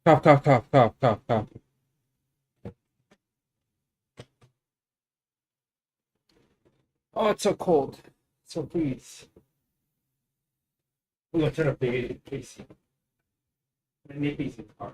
Cough, cough, cough, cough, cough, cough. Oh, it's so cold. So please. We're gonna turn up the AC. My nippies in the car.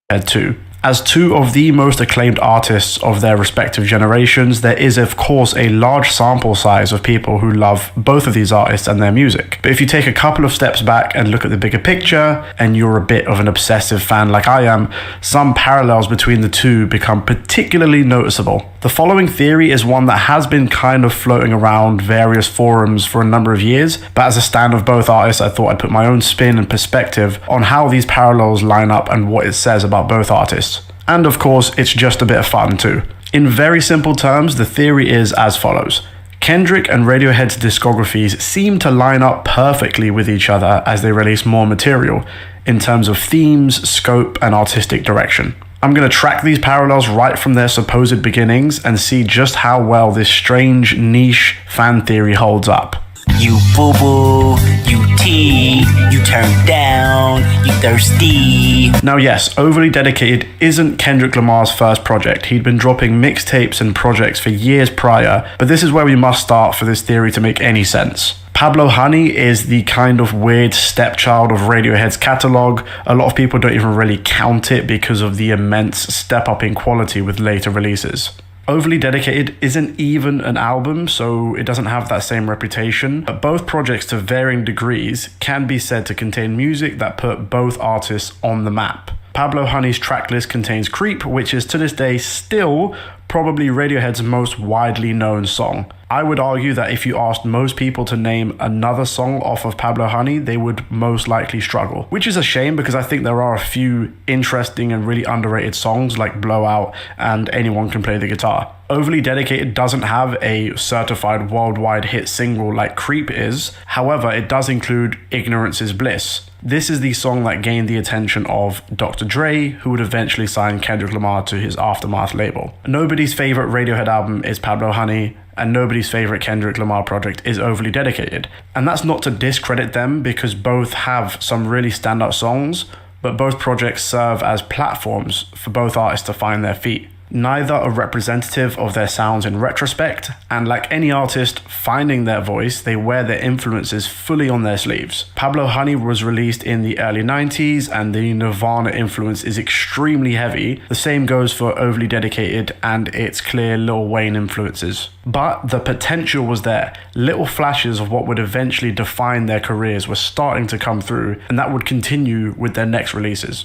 Head 2. As two of the most acclaimed artists of their respective generations, there is of course a large sample size of people who love both of these artists and their music. But if you take a couple of steps back and look at the bigger picture, and you're a bit of an obsessive fan like I am, some parallels between the two become particularly noticeable. The following theory is one that has been kind of floating around various forums for a number of years, but as a stan of both artists, I thought I'd put my own spin and perspective on how these parallels line up and what it says about both artists. And of course, it's just a bit of fun too. In very simple terms, the theory is as follows. Kendrick and Radiohead's discographies seem to line up perfectly with each other as they release more material, in terms of themes, scope, and artistic direction. I'm going to track these parallels right from their supposed beginnings and see just how well this strange niche fan theory holds up. You boo-boo, you tea, you turn down, you thirsty. Now yes, Overly Dedicated isn't Kendrick Lamar's first project. He'd been dropping mixtapes and projects for years prior, but this is where we must start for this theory to make any sense. Pablo Honey is the kind of weird stepchild of Radiohead's catalogue. A lot of people don't even really count it because of the immense step up in quality with later releases. Overly Dedicated isn't even an album, so it doesn't have that same reputation, but both projects to varying degrees can be said to contain music that put both artists on the map. Pablo Honey's tracklist contains Creep, which is to this day still probably Radiohead's most widely known song. I would argue that if you asked most people to name another song off of Pablo Honey, they would most likely struggle, which is a shame because I think there are a few interesting and really underrated songs like Blowout and Anyone Can Play the Guitar. Overly Dedicated doesn't have a certified worldwide hit single like Creep is, however, it does include Ignorance is Bliss. This is the song that gained the attention of Dr. Dre, who would eventually sign Kendrick Lamar to his Aftermath label. Nobody's favorite Radiohead album is Pablo Honey, and nobody's favorite Kendrick Lamar project is Overly Dedicated. And that's not to discredit them because both have some really standout songs, but both projects serve as platforms for both artists to find their feet. Neither are representative of their sounds in retrospect, and like any artist finding their voice, they wear their influences fully on their sleeves. Pablo Honey was released in the early 90s, and the Nirvana influence is extremely heavy. The same goes for Overly Dedicated and its clear Lil Wayne influences. But the potential was there. Little flashes of what would eventually define their careers were starting to come through, and that would continue with their next releases.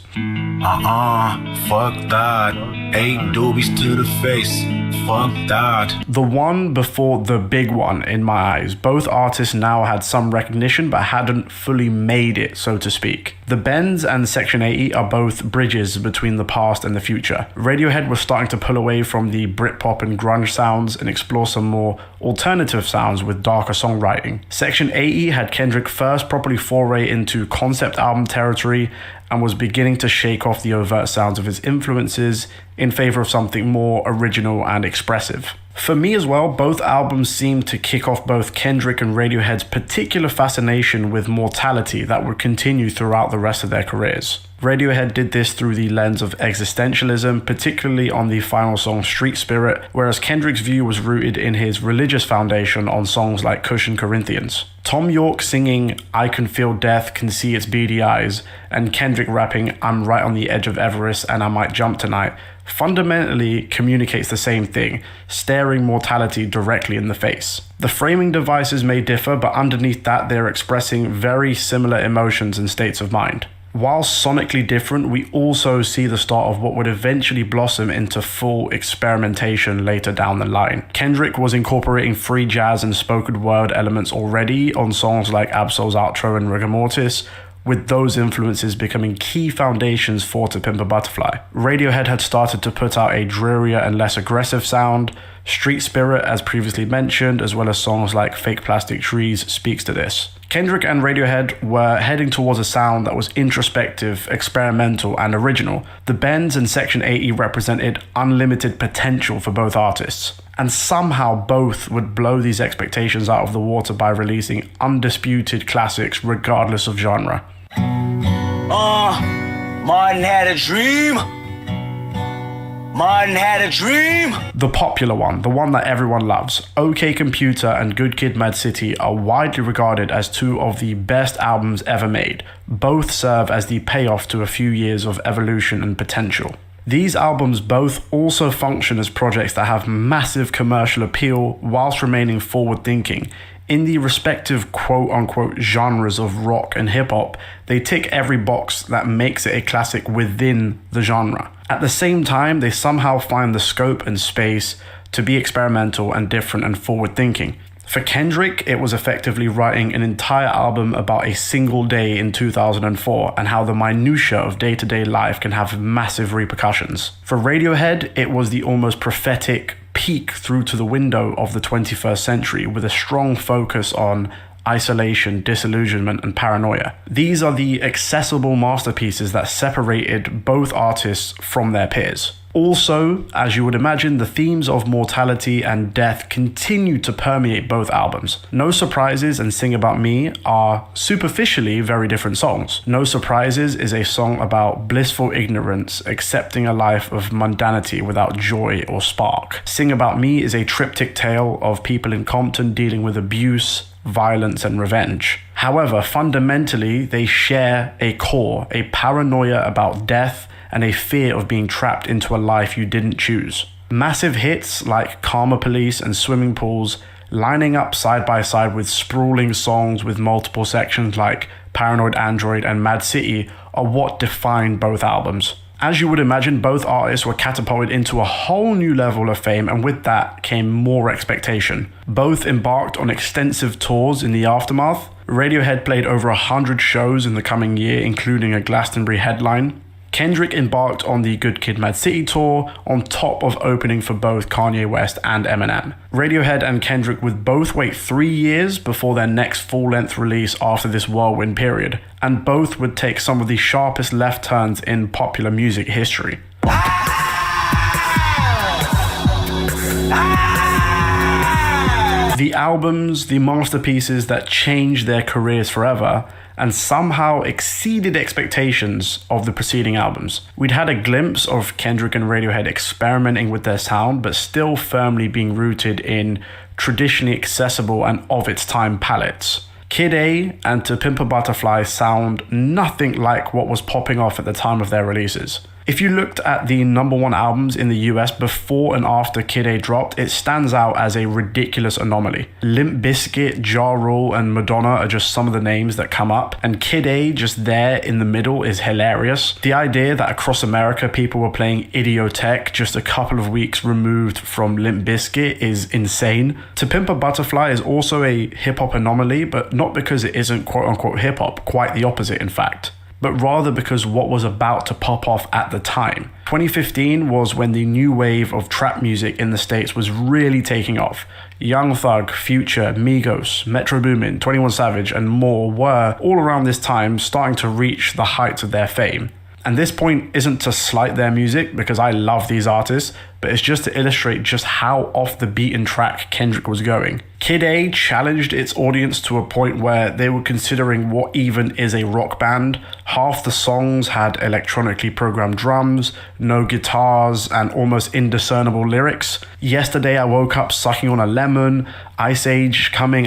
Fuck that. 8 doobies to the face. Fuck that. The one before the big one, in my eyes. Both artists now had some recognition but hadn't fully made it, so to speak. The Bends and Section 80 are both bridges between the past and the future. Radiohead was starting to pull away from the Britpop and grunge sounds and explore some more alternative sounds with darker songwriting. Section 80 had Kendrick first properly foray into concept album territory and was beginning to shake off the overt sounds of his influences in favor of something more original and expressive. For me as well, both albums seemed to kick off both Kendrick and Radiohead's particular fascination with mortality that would continue throughout the rest of their careers. Radiohead did this through the lens of existentialism, particularly on the final song Street Spirit, whereas Kendrick's view was rooted in his religious foundation on songs like Kush and Corinthians. Tom York singing I Can Feel Death, Can See Its Beady Eyes, and Kendrick rapping I'm right on the edge of Everest and I might jump tonight fundamentally communicates the same thing, staring mortality directly in the face. The framing devices may differ, but underneath that they're expressing very similar emotions and states of mind. While sonically different, we also see the start of what would eventually blossom into full experimentation later down the line. Kendrick was incorporating free jazz and spoken word elements already on songs like Ab-Soul's Outro and Rigor Mortis, with those influences becoming key foundations for To Pimp a Butterfly. Radiohead had started to put out a drearier and less aggressive sound. Street Spirit, as previously mentioned, as well as songs like Fake Plastic Trees, speaks to this. Kendrick and Radiohead were heading towards a sound that was introspective, experimental, and original. The bends in Section 80 represented unlimited potential for both artists, and somehow both would blow these expectations out of the water by releasing undisputed classics regardless of genre. Martin had a dream. Martin had a dream. The popular one, the one that everyone loves, OK Computer and Good Kid Mad City are widely regarded as two of the best albums ever made. Both serve as the payoff to a few years of evolution and potential. These albums both also function as projects that have massive commercial appeal whilst remaining forward-thinking. In the respective quote-unquote genres of rock and hip-hop, they tick every box that makes it a classic within the genre. At the same time, they somehow find the scope and space to be experimental and different and forward-thinking. For Kendrick, it was effectively writing an entire album about a single day in 2004 and how the minutiae of day-to-day life can have massive repercussions. For Radiohead, it was the almost prophetic peek through to the window of the 21st century with a strong focus on isolation, disillusionment, and paranoia. These are the accessible masterpieces that separated both artists from their peers. Also, as you would imagine, the themes of mortality and death continue to permeate both albums. No Surprises and Sing About Me are superficially very different songs. No Surprises is a song about blissful ignorance, accepting a life of mundanity without joy or spark. Sing About Me is a triptych tale of people in Compton dealing with abuse, violence, and revenge. However, fundamentally, they share a core, a paranoia about death, and a fear of being trapped into a life you didn't choose. Massive hits like Karma Police and Swimming Pools, lining up side by side with sprawling songs with multiple sections like Paranoid Android and Mad City, are what define both albums. As you would imagine, both artists were catapulted into a whole new level of fame, and with that came more expectation. Both embarked on extensive tours in the aftermath. Radiohead played over 100 shows in the coming year, including a Glastonbury headline. Kendrick embarked on the Good Kid Mad City tour, on top of opening for both Kanye West and Eminem. Radiohead and Kendrick would both wait 3 years before their next full-length release after this whirlwind period, and both would take some of the sharpest left turns in popular music history. The albums, the masterpieces that changed their careers forever, and somehow exceeded expectations of the preceding albums. We'd had a glimpse of Kendrick and Radiohead experimenting with their sound, but still firmly being rooted in traditionally accessible and of its time palettes. Kid A and To Pimp a Butterfly sound nothing like what was popping off at the time of their releases. If you looked at the #1 albums in the US before and after Kid A dropped, it stands out as a ridiculous anomaly. Limp Bizkit, Ja Rule, and Madonna are just some of the names that come up, and Kid A just there in the middle is hilarious. The idea that across America people were playing Idiotech just a couple of weeks removed from Limp Bizkit is insane. To Pimp a Butterfly is also a hip-hop anomaly, but not because it isn't quote-unquote hip-hop, quite the opposite in fact, but rather because what was about to pop off at the time. 2015 was when the new wave of trap music in the States was really taking off. Young Thug, Future, Migos, Metro Boomin, 21 Savage, and more were, all around this time, starting to reach the heights of their fame. And this point isn't to slight their music, because I love these artists, but it's just to illustrate just how off the beaten track Kendrick was going. Kid A challenged its audience to a point where they were considering what even is a rock band. Half the songs had electronically programmed drums, no guitars, and almost indiscernible lyrics. Yesterday I woke up sucking on a lemon, Ice Age coming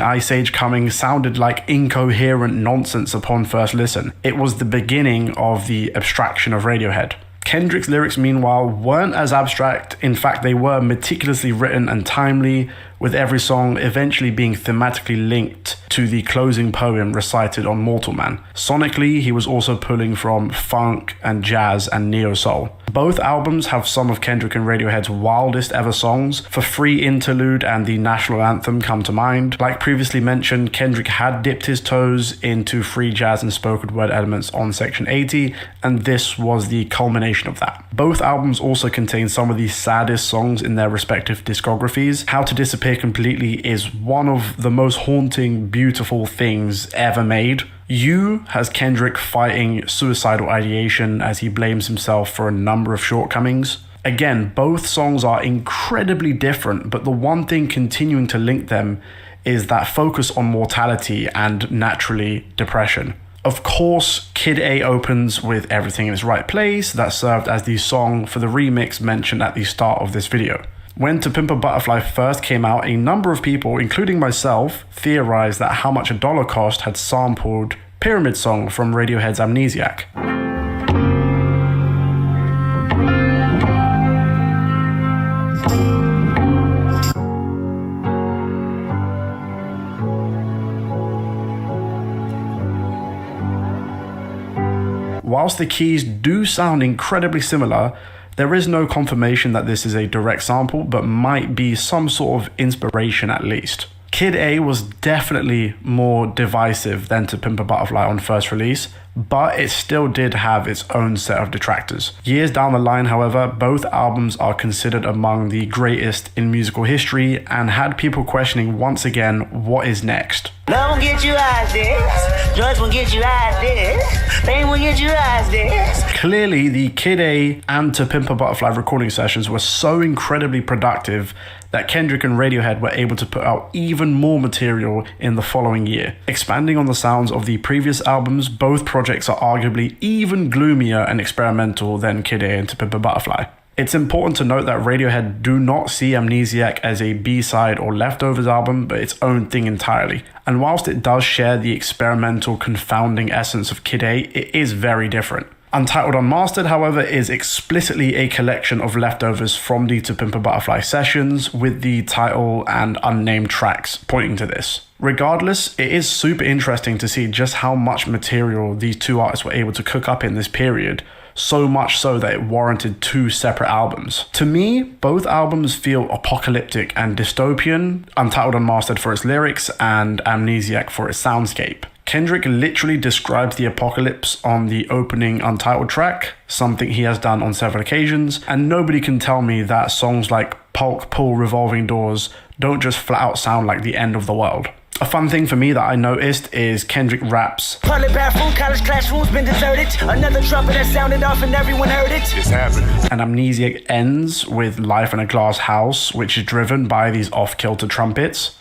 sounded like incoherent nonsense upon first listen. It was the beginning of the abstraction of Radiohead. Kendrick's lyrics, meanwhile, weren't as abstract. In fact, they were meticulously written and timely, with every song eventually being thematically linked to the closing poem recited on Mortal Man. Sonically, he was also pulling from funk and jazz and neo-soul. Both albums have some of Kendrick and Radiohead's wildest ever songs. For Free Interlude and the national anthem come to mind. Like previously mentioned, Kendrick had dipped his toes into free jazz and spoken word elements on Section 80, and this was the culmination of that. Both albums also contain some of the saddest songs in their respective discographies. How to Disappear Completely is one of the most haunting, beautiful things ever made. You has Kendrick fighting suicidal ideation as he blames himself for a number of shortcomings. Again, both songs are incredibly different, but the one thing continuing to link them is that focus on mortality and, naturally, depression. Of course, Kid A opens with Everything in Its Right Place, that served as the song for the remix mentioned at the start of this video. When To Pimp a Butterfly first came out, a number of people, including myself, theorized that How Much a Dollar Cost had sampled Pyramid Song from Radiohead's Amnesiac. Whilst the keys do sound incredibly similar, there is no confirmation that this is a direct sample, but might be some sort of inspiration at least. Kid A was definitely more divisive than To Pimp a Butterfly on first release, but it still did have its own set of detractors. Years down the line, however, both albums are considered among the greatest in musical history and had people questioning once again what is next. Love won't get you out this. Drugs won't get you out this. Fame won't get you out this. Clearly, the Kid A and To Pimp a Butterfly recording sessions were so incredibly productive that Kendrick and Radiohead were able to put out even more material in the following year. Expanding on the sounds of the previous albums, both projects are arguably even gloomier and experimental than Kid A and To Pimp a Butterfly. It's important to note that Radiohead do not see Amnesiac as a B-side or leftovers album, but its own thing entirely. And whilst it does share the experimental, confounding essence of Kid A, it is very different. Untitled Unmastered, however, is explicitly a collection of leftovers from the To Pimp a Butterfly sessions, with the title and unnamed tracks pointing to this. Regardless, it is super interesting to see just how much material these two artists were able to cook up in this period, so much so that it warranted two separate albums. To me, both albums feel apocalyptic and dystopian, Untitled Unmastered for its lyrics and Amnesiac for its soundscape. Kendrick literally describes the apocalypse on the opening Untitled track, something he has done on several occasions, and nobody can tell me that songs like Polk Pull Revolving Doors don't just flat out sound like the end of the world. A fun thing for me that I noticed is Kendrick raps, Public bathroom, college classrooms been deserted. Another trumpet that sounded off and everyone heard it. It's happening. and Amnesiac ends with Life in a Glass House, which is driven by these off-kilter trumpets.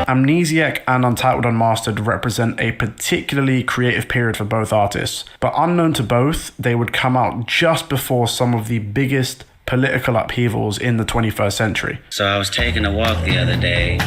Amnesiac and Untitled Unmastered represent a particularly creative period for both artists, but unknown to both, they would come out just before some of the biggest political upheavals in the 21st century. So I was taking a walk the other day,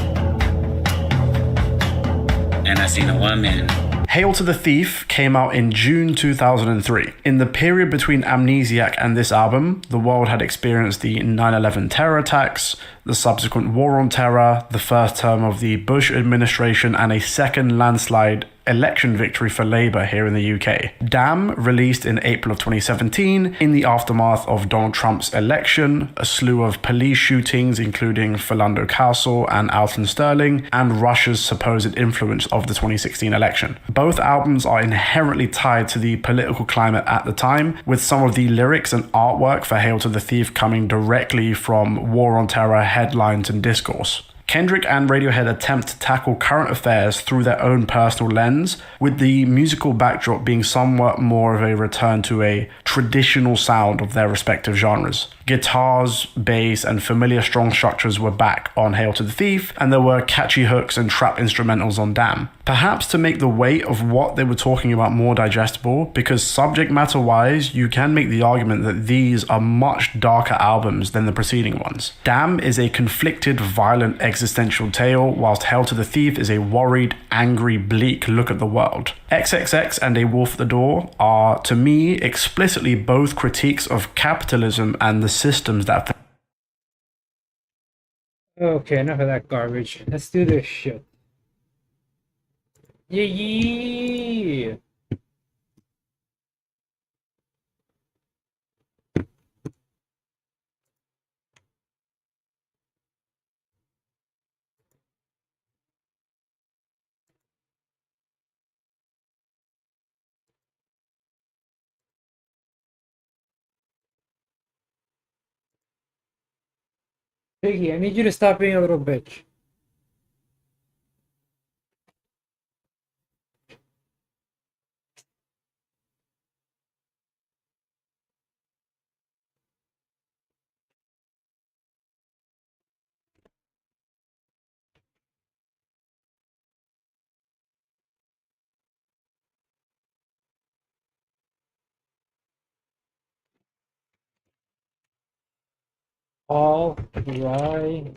and I seen a woman. Hail to the Thief came out in June 2003. In the period between Amnesiac and this album, the world had experienced the 9/11 terror attacks, the subsequent war on terror, the first term of the Bush administration, and a second landslide election victory for Labour here in the UK. Damn released in April of 2017 in the aftermath of Donald Trump's election, a slew of police shootings including Philando Castle and Alton Sterling, and Russia's supposed influence of the 2016 election. Both albums are inherently tied to the political climate at the time, with some of the lyrics and artwork for Hail to the Thief coming directly from war on terror headlines and discourse. Kendrick and Radiohead attempt to tackle current affairs through their own personal lens, with the musical backdrop being somewhat more of a return to a traditional sound of their respective genres. Guitars, bass, and familiar strong structures were back on Hail to the Thief, and there were catchy hooks and trap instrumentals on Damn. Perhaps to make the weight of what they were talking about more digestible, because subject matter wise, you can make the argument that these are much darker albums than the preceding ones. Damn is a conflicted, violent, existential tale, whilst Hail to the Thief is a worried, angry, bleak look at the world. XXX and A Wolf at the Door are, to me, explicitly both critiques of capitalism and the systems that... Okay, enough of that garbage. Let's do this shit. Yeah. Piggy, I need you to stop being a little bitch. All right.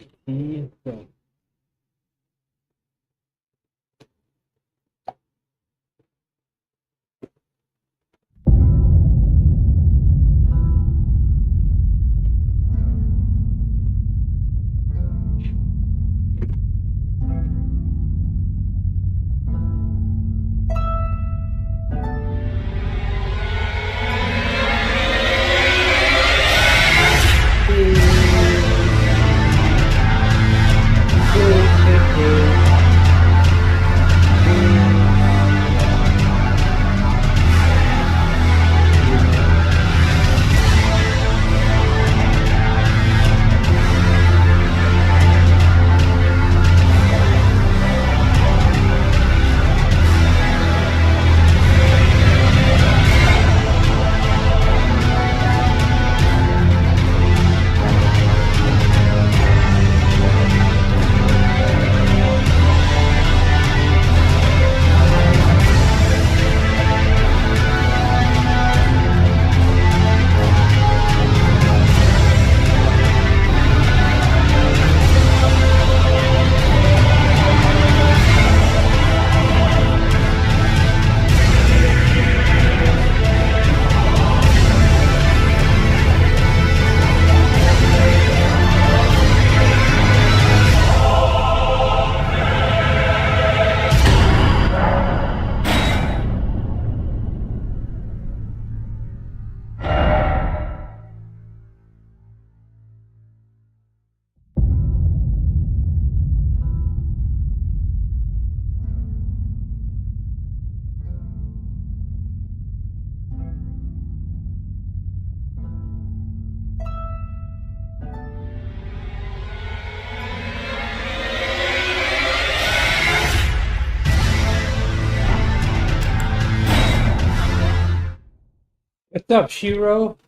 What's up, Shiro?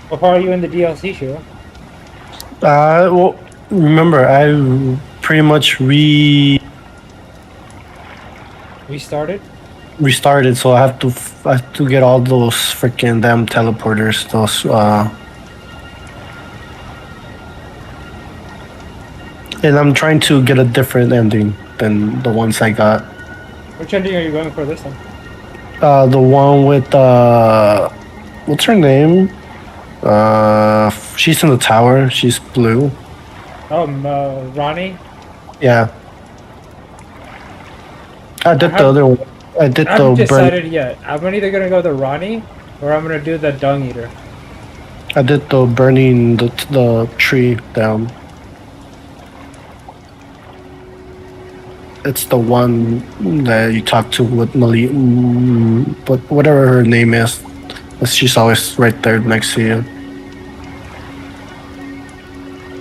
How far are you in the DLC, Shiro? Well, remember, I pretty much Restarted? restarted, so I have to get all those freaking damn teleporters. Those and I'm trying to get a different ending than the ones I got. Which ending are you going for this time? The one with what's her name? She's in the tower. She's blue. Oh, Ronnie? Yeah. I did the other one. I did I haven't the burn. decided yet. I'm either gonna go the Ronnie or I'm gonna do the Dung Eater. I did the burning the tree down. It's the one that you talk to with Mali, but whatever her name is, she's always right there next to you.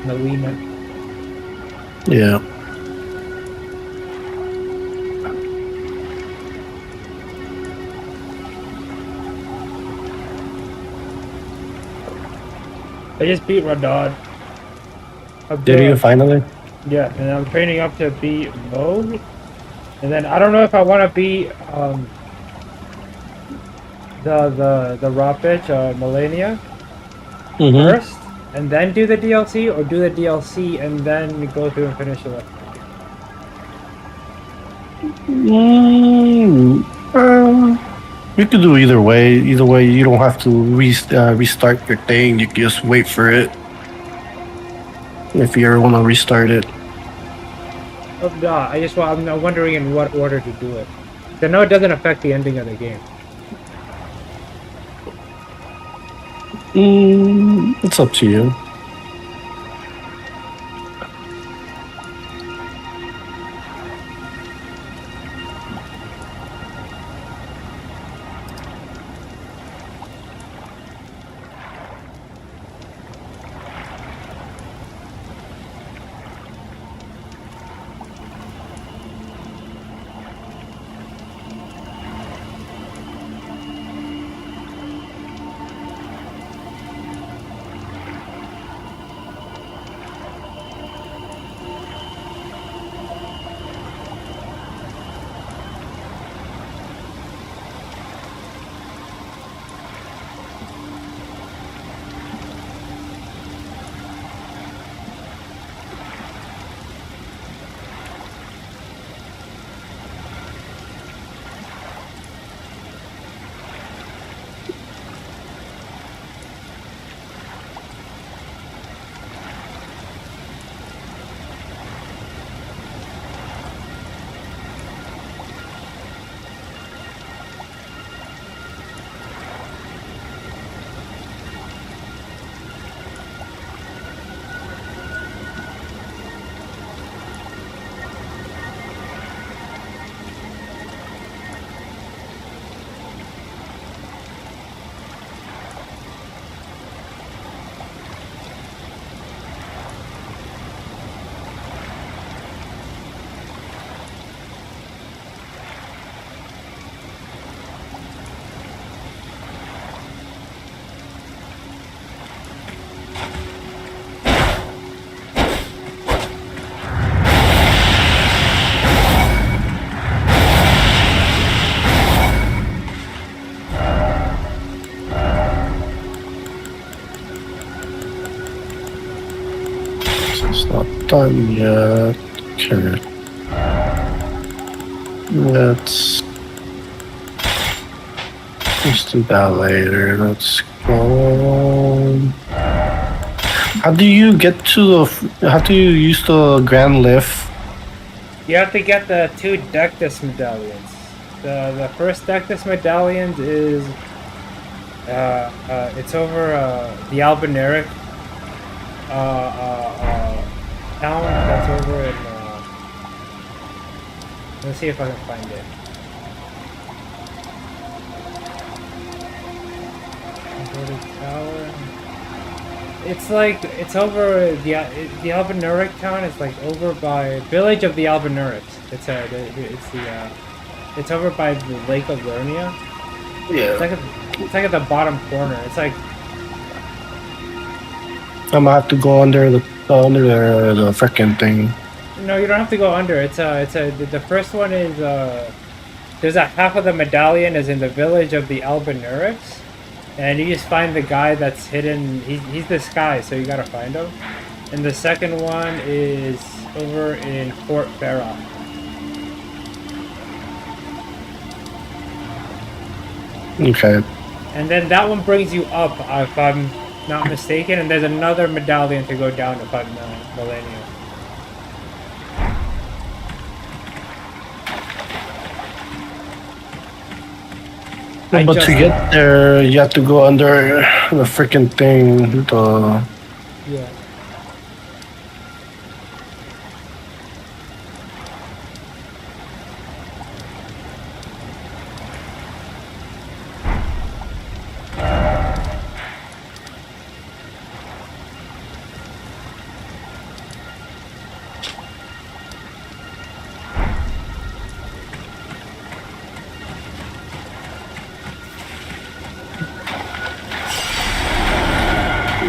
Melina. Yeah. I just beat Radad. Did you finally? Yeah, and I'm training up to beat Mode. And then I don't know if I want to beat the raw bitch, Melania first, and then do the DLC, or do the DLC and then go through and finish it. You could do either way. Either way, you don't have to restart your thing. You can just wait for it. If you ever want to restart it. Oh, no, I'm wondering in what order to do it. I know it doesn't affect the ending of the game. It's up to you. It's not done yet. Okay. Let's do that later. Let's go. How do you get to the? How do you use the grand lift? You have to get the 2 Dectus medallions. The first Dectus medallion is it's over the Albineric town that's over in let's see if I can find it. Tower. It's like it's over the Albinuric town is like over by village of the Albinurics. It's over by the Lake of Lernia. Yeah. It's like at the bottom corner. It's like I'm gonna have to go under the frickin' thing. No, you don't have to go under. The first one is there's a half of the medallion is in the village of the Albinurics, and you just find the guy that's hidden. He's this guy, so you gotta find him. And the second one is over in Fort Farah. Okay. And then that one brings you up, if I'm not mistaken, and there's another medallion to go down if I'm millennial. I But just- to get there, you have to go under the freaking thing. The Yeah.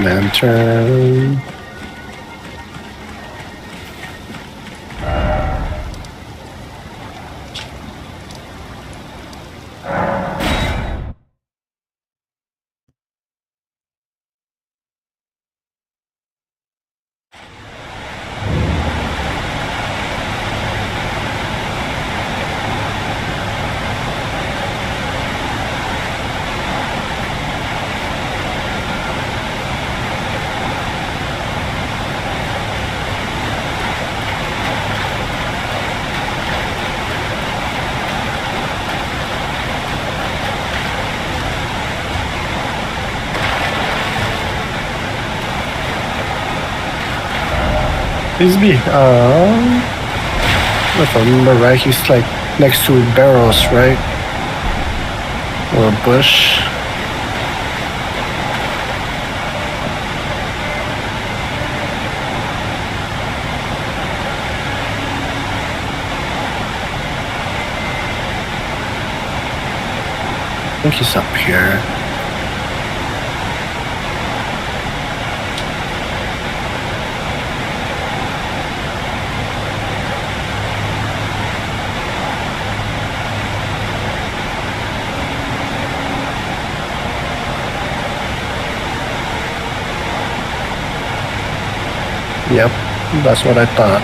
lantern. He's if I remember right, he's like next to barrels, right? Or a bush. I think he's up here. Yep, that's what I thought.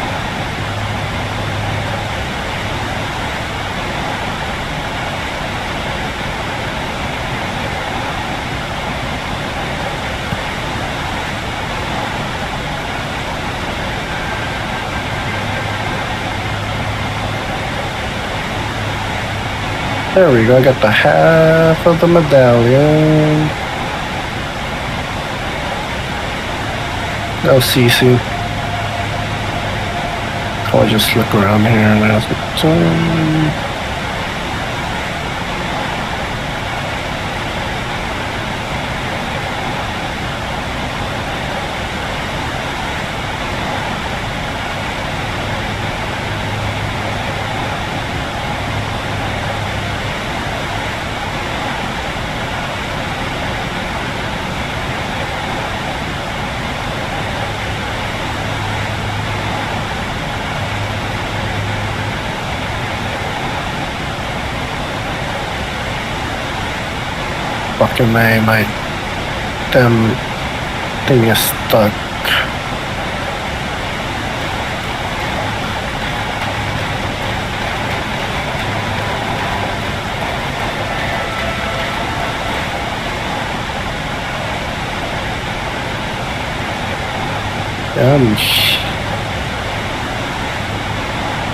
There we go, I got the half of the medallion. Oh, Sisu. I'll just look around here and ask it. Fucking my damn thing is stuck.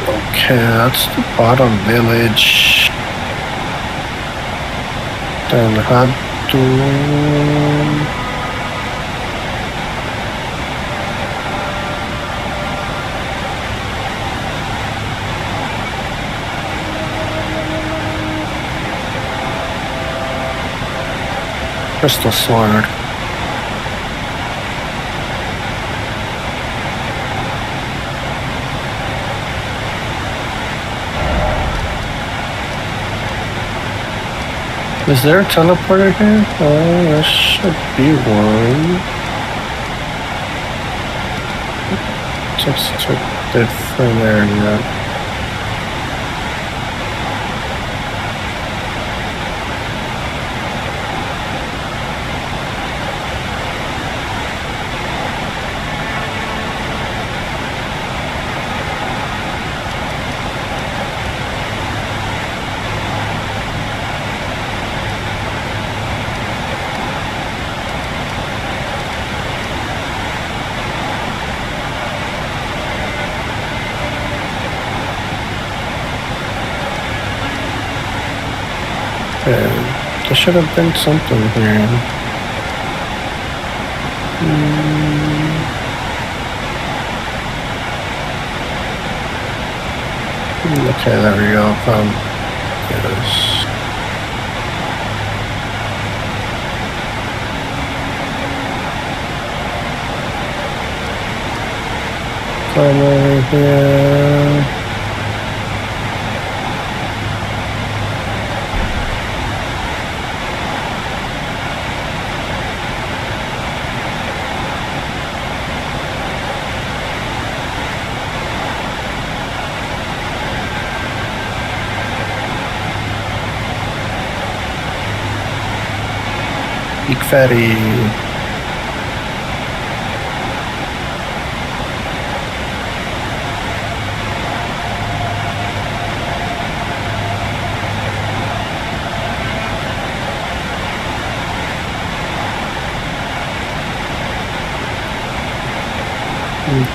Okay, that's the bottom village. Then had to. Crystal sword. Is there a teleporter here? Oh, there should be one. Just took it from there, yeah. There should have been something here. Okay, there we go. Yes. Come over here. Big fatty.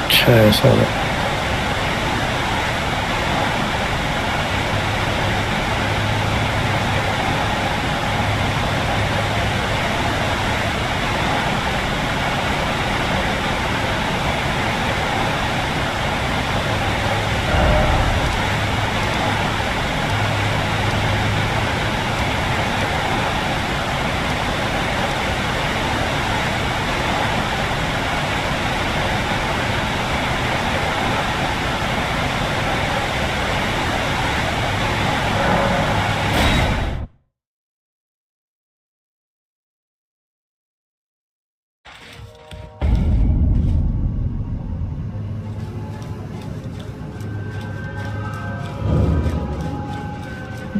Okay, so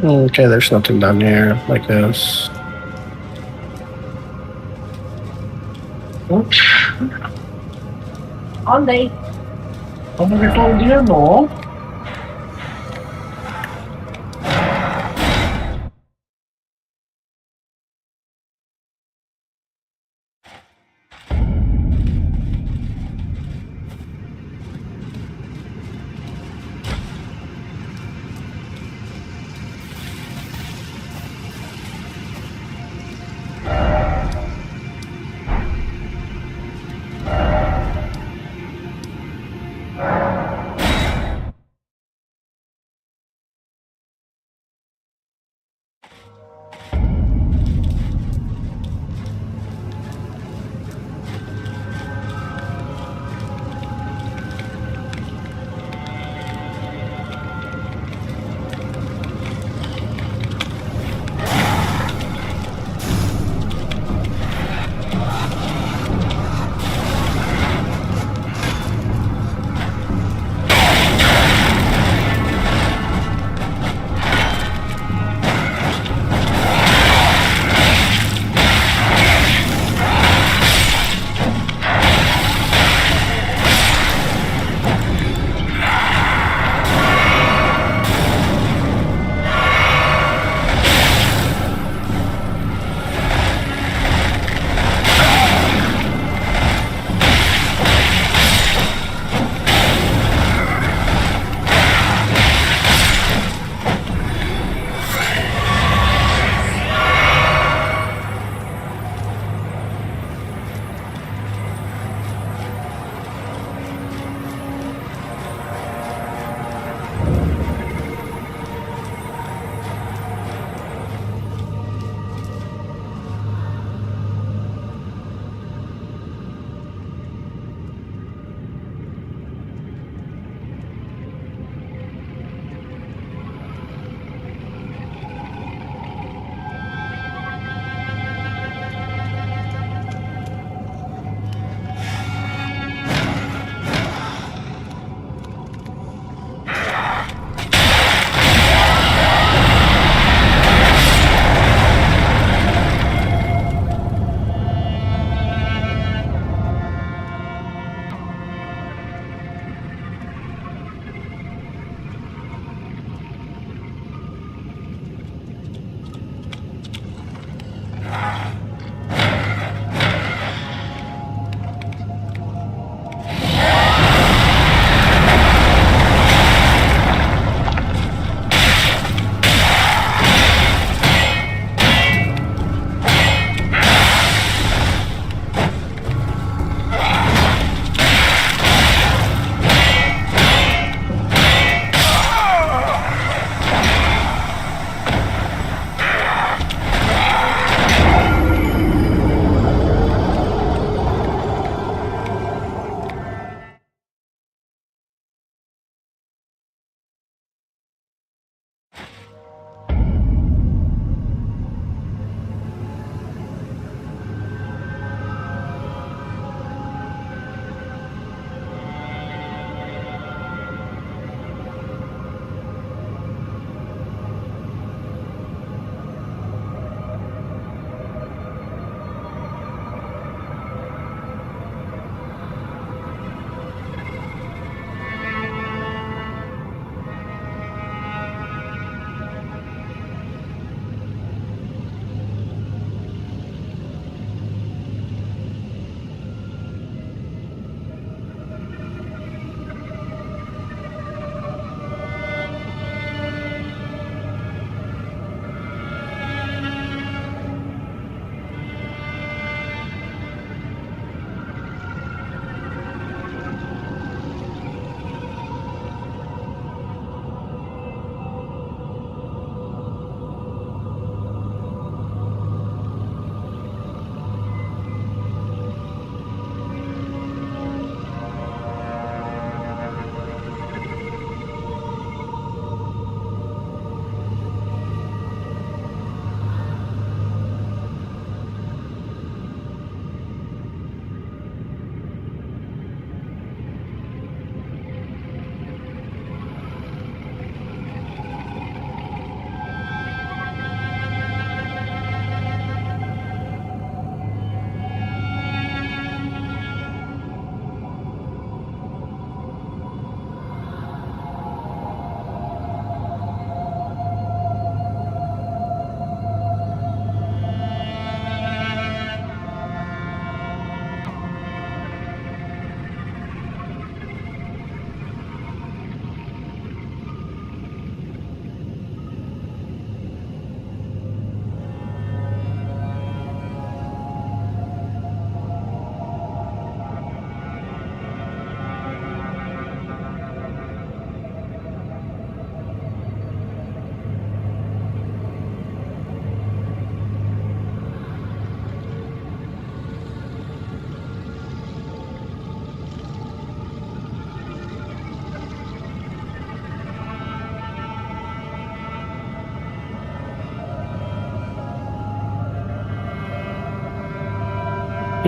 okay, there's nothing down here like this. Onde? Vamos ver qual dia não.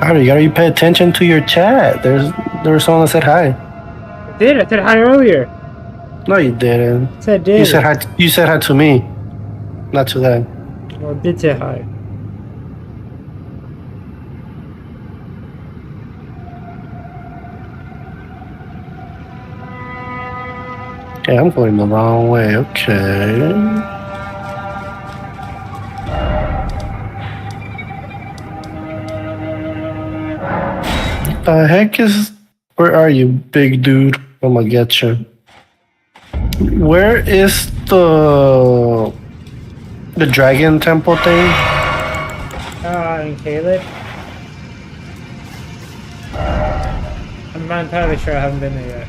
Alright, you gotta pay attention to your chat. There was someone that said hi. I said hi earlier. No, you didn't. I said did. You said hi. You said hi to me, not to them. Well, I did say hi. Okay, I'm going the wrong way. Okay. What the heck is? Where are you, big dude? I'm gonna get you. Where is the dragon temple thing? In Caleb. I'm not entirely sure. I haven't been there yet.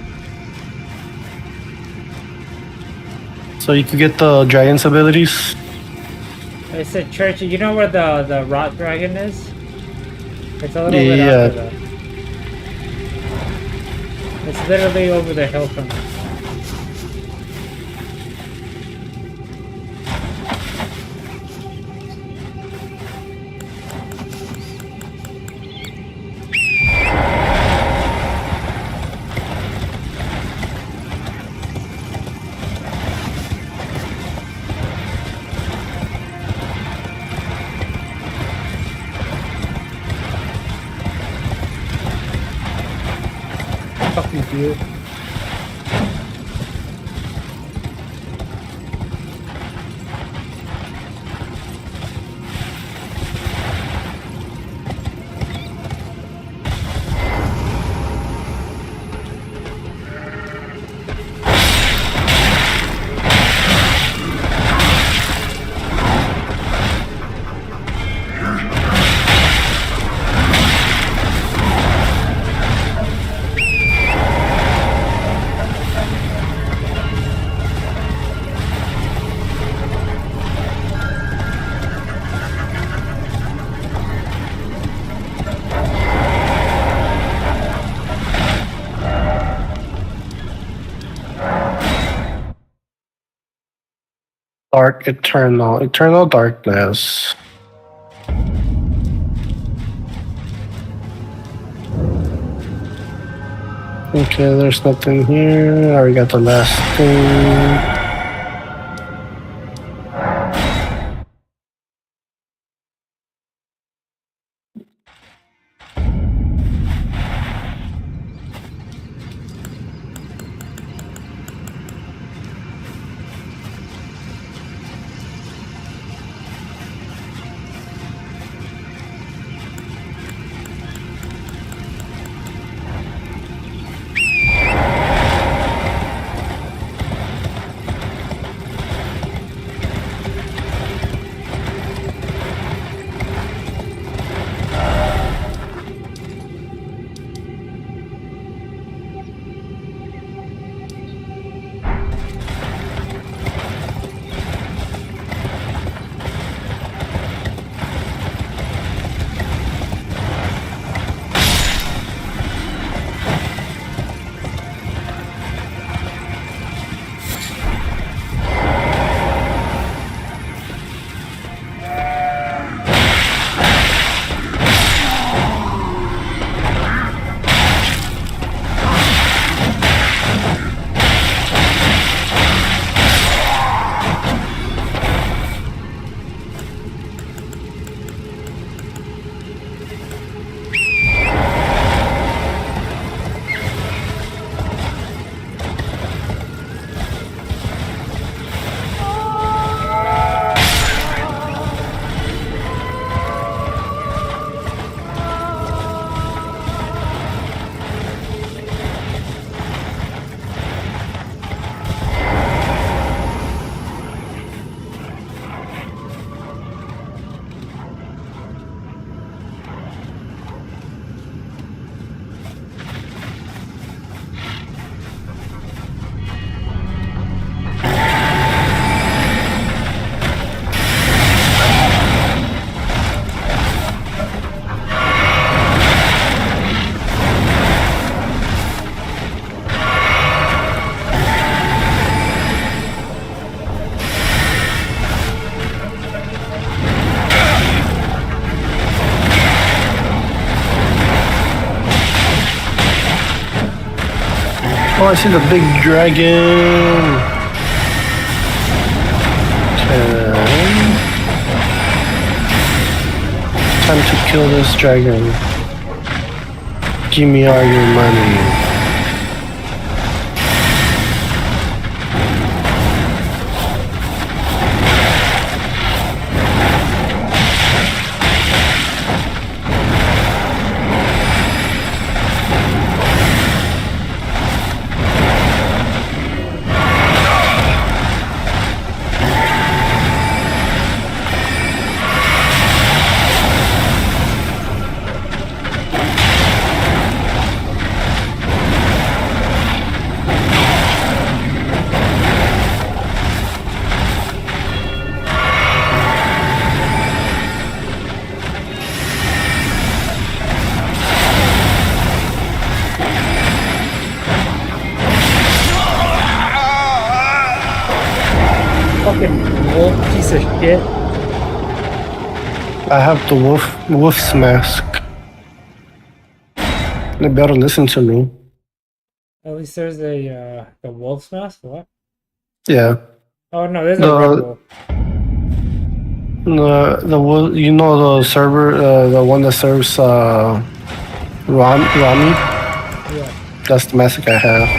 So you could get the dragon's abilities. It's a church. You know where the rot dragon is? It's a little bit Yeah. after that. It's literally over the hill from us. Fuck you. Dark eternal darkness. Okay, there's nothing here. I already got the last thing. Oh, I see the big dragon. Okay. Time to kill this dragon. Give me all your money. Fucking wolf piece of shit. I have the wolf's mask. They better listen to me. At least there's a the wolf's mask. What? Yeah. Oh no, there's a red wolf. The wolf, you know the server, the one that serves Rami. Yeah. That's the mask I have.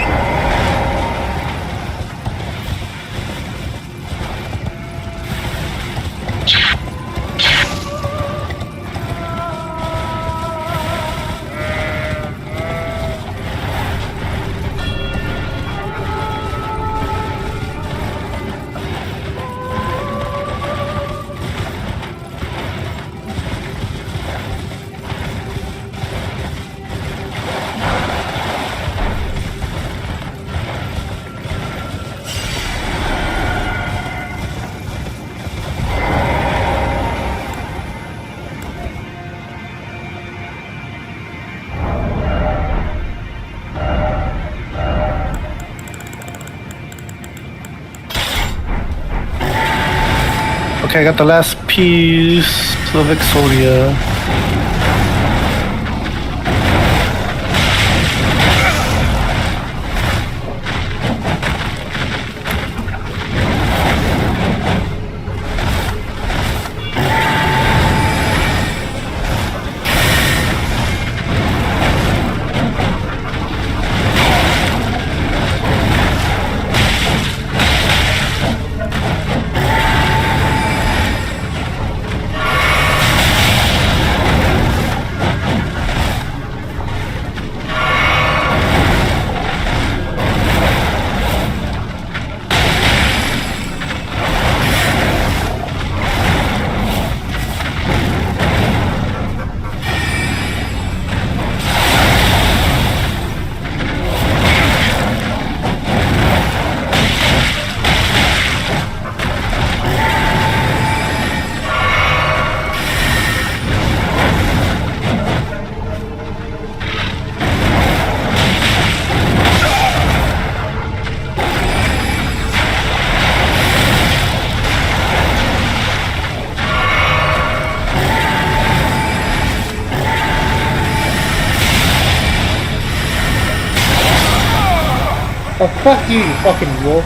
Okay, I got the last piece of Exodia. Oh, fuck you, you fucking wolf.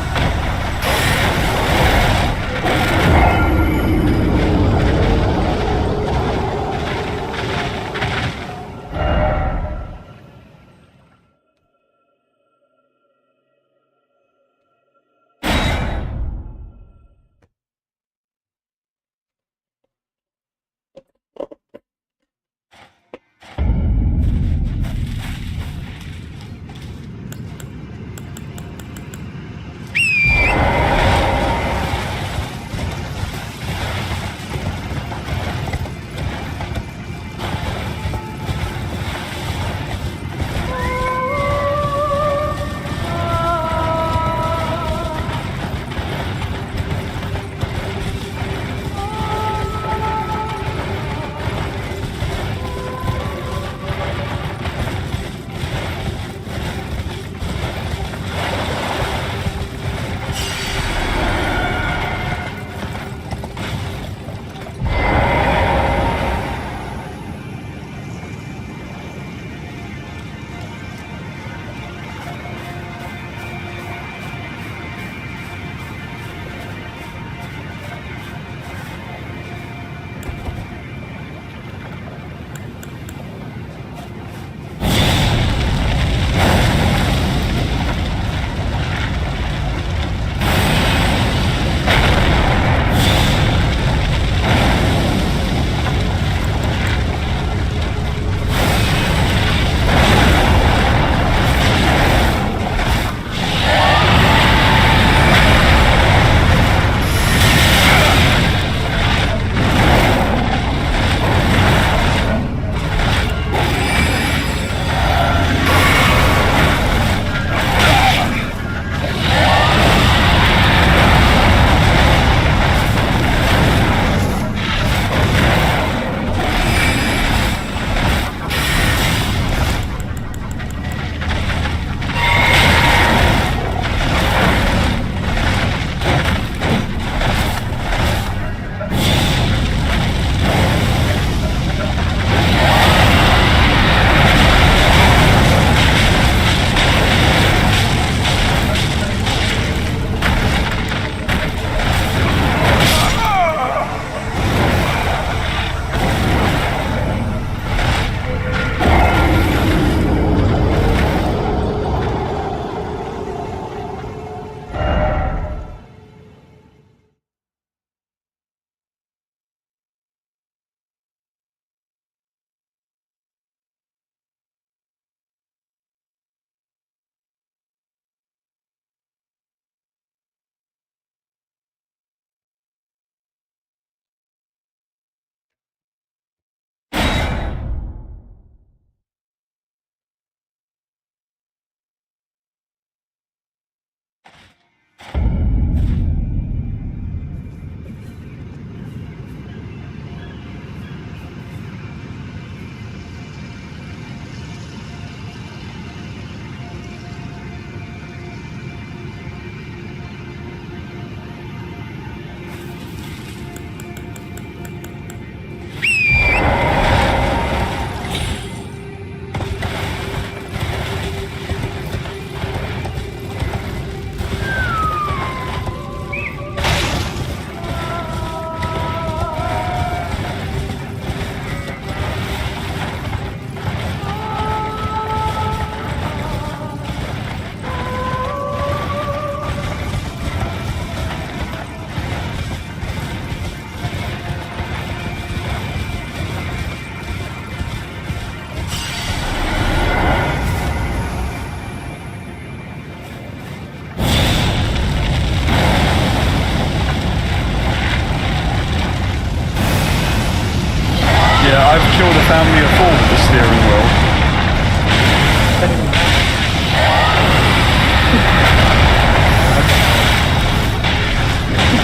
family of four with the steering wheel.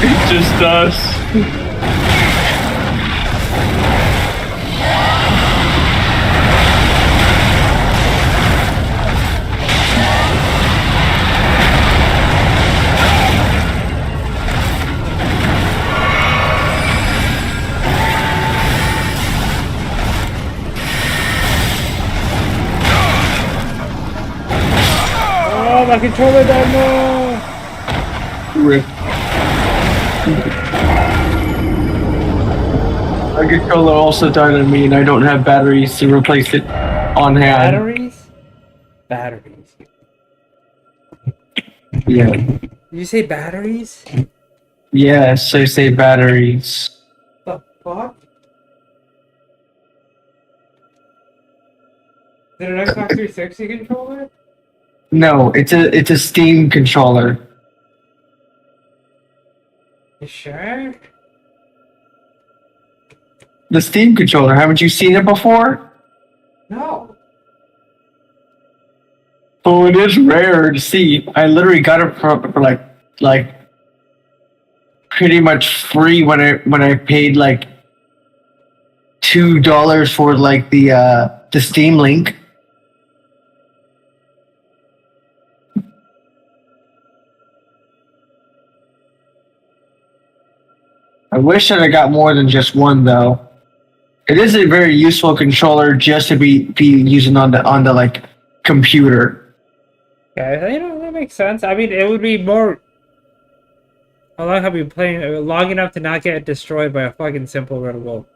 It's just us. Oh, my controller died, no! Rip. My controller also died on me, and I don't have batteries to replace it on hand. Batteries? Batteries. Yeah. Did you say batteries? Yes, I say batteries. The fuck? Is it an Xbox 360 controller? No, it's a Steam controller. You sure? The Steam controller. Haven't you seen it before? No. Oh, it is rare to see. I literally got it for like pretty much free when I paid like $2 for like the Steam link. I wish that I got more than just one though. It is a very useful controller just to be using on the like computer. Yeah, you know, that makes sense. I mean, it would be more. How long have you been playing? Long enough to not get destroyed by a fucking simple red wolf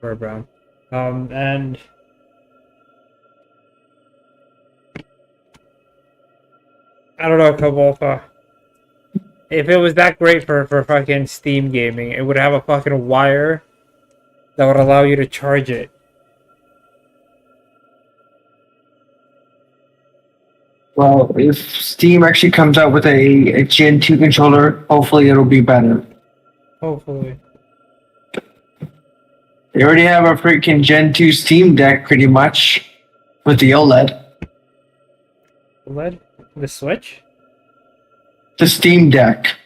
or brown. And I don't know, Kabolfa. If it was that great for fucking Steam gaming, it would have a fucking wire that would allow you to charge it. Well, if Steam actually comes out with a Gen 2 controller, hopefully it'll be better. Hopefully. They already have a freaking Gen 2 Steam Deck pretty much with the OLED. OLED? The Switch? The Steam Deck.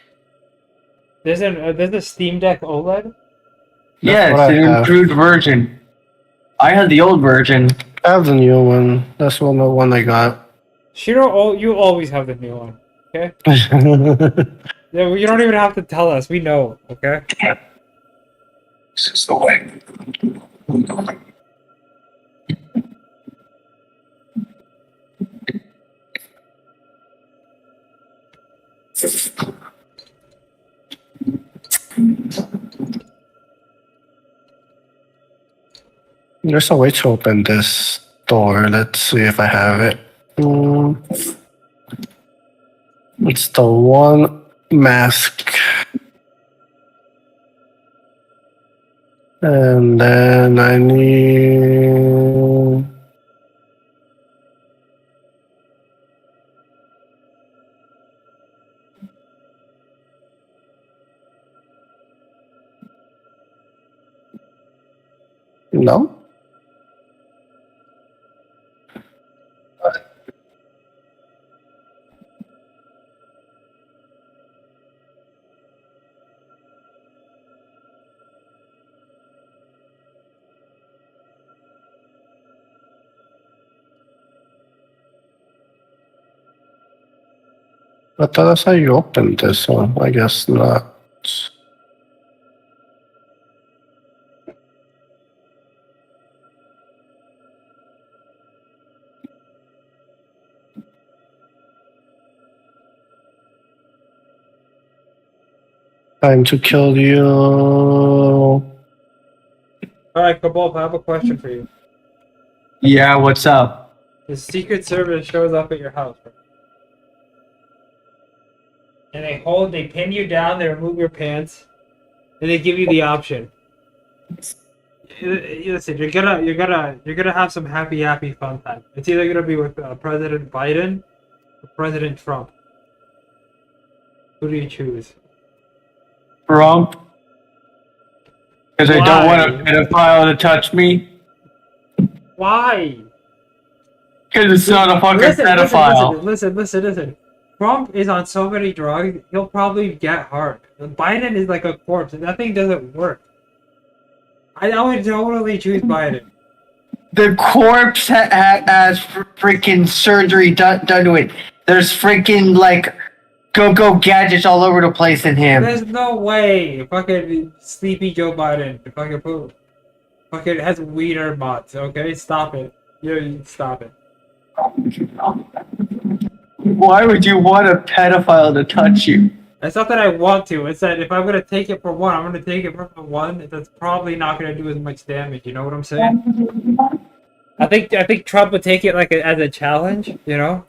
There's a Steam Deck OLED? Yes, what I an have. improved version. I had the old version. I have the new one. That's the one I got. Shiro, you always have the new one, okay? Yeah, you don't even have to tell us. We know, okay? This is the way. There's a way to open this door. Let's see if I have it. It's the one mask. And then I need... No? I thought that's how you opened this one. I guess not. Time to kill you. Alright, Kabulf, I have a question for you. Yeah, what's up? The Secret Service shows up at your house, right? And they pin you down, they remove your pants, and they give you the option. Listen, you're gonna have some happy fun time. It's either gonna be with President Biden or President Trump. Who do you choose? Trump? Because I don't Why? want a pedophile to touch me. Why? Because it's not a fucking pedophile. Listen. Trump is on so many drugs, he'll probably get hard. Biden is like a corpse, and that thing doesn't work. I would totally choose Biden. The corpse has freaking surgery done to it. There's freaking like go gadgets all over the place in him. There's no way fucking sleepy Joe Biden fucking poop. Fucking has wiener bots, okay? Stop it. You stop it. Why would you want a pedophile to touch you? It's not that I want to, it's that if I'm gonna take it for one, I'm gonna take it for the one that's probably not gonna do as much damage, you know what I'm saying? I think Trump would take it like as a challenge, you know?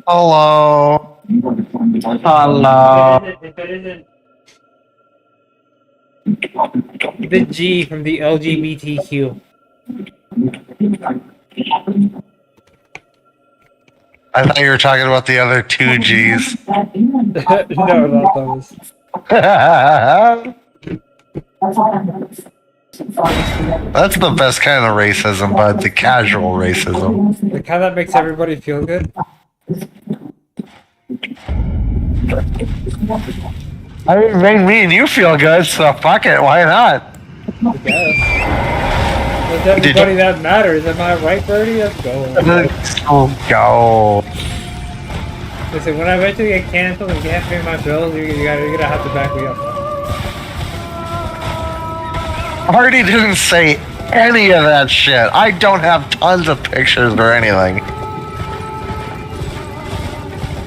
Hello. Hello. If it isn't the G from the LGBTQ. I thought you were talking about the other two G's. No, not those. That's the best kind of racism, bud. The casual racism. The kind that makes everybody feel good. I mean, make me and you feel good, so fuck it. Why not? I guess. Does everybody that matters? Am I right, Birdie? Let's go. Oh, go. Listen, when I eventually get canceled and can't pay my bills, you're gonna have to back me up. Hardy didn't say any of that shit. I don't have tons of pictures or anything.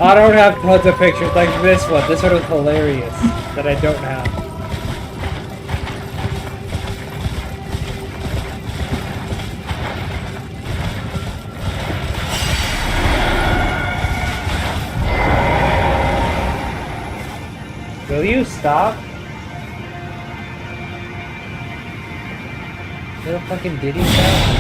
I don't have tons of pictures like this one. This one was hilarious that I don't have. Will you stop? Little fucking Diddy stop?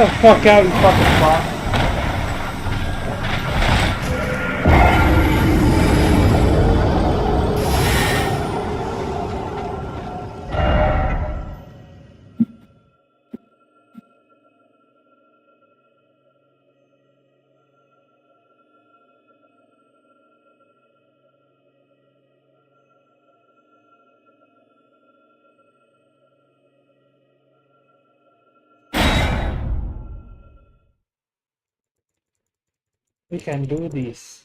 the fuck out, you fucking bot. We can do this.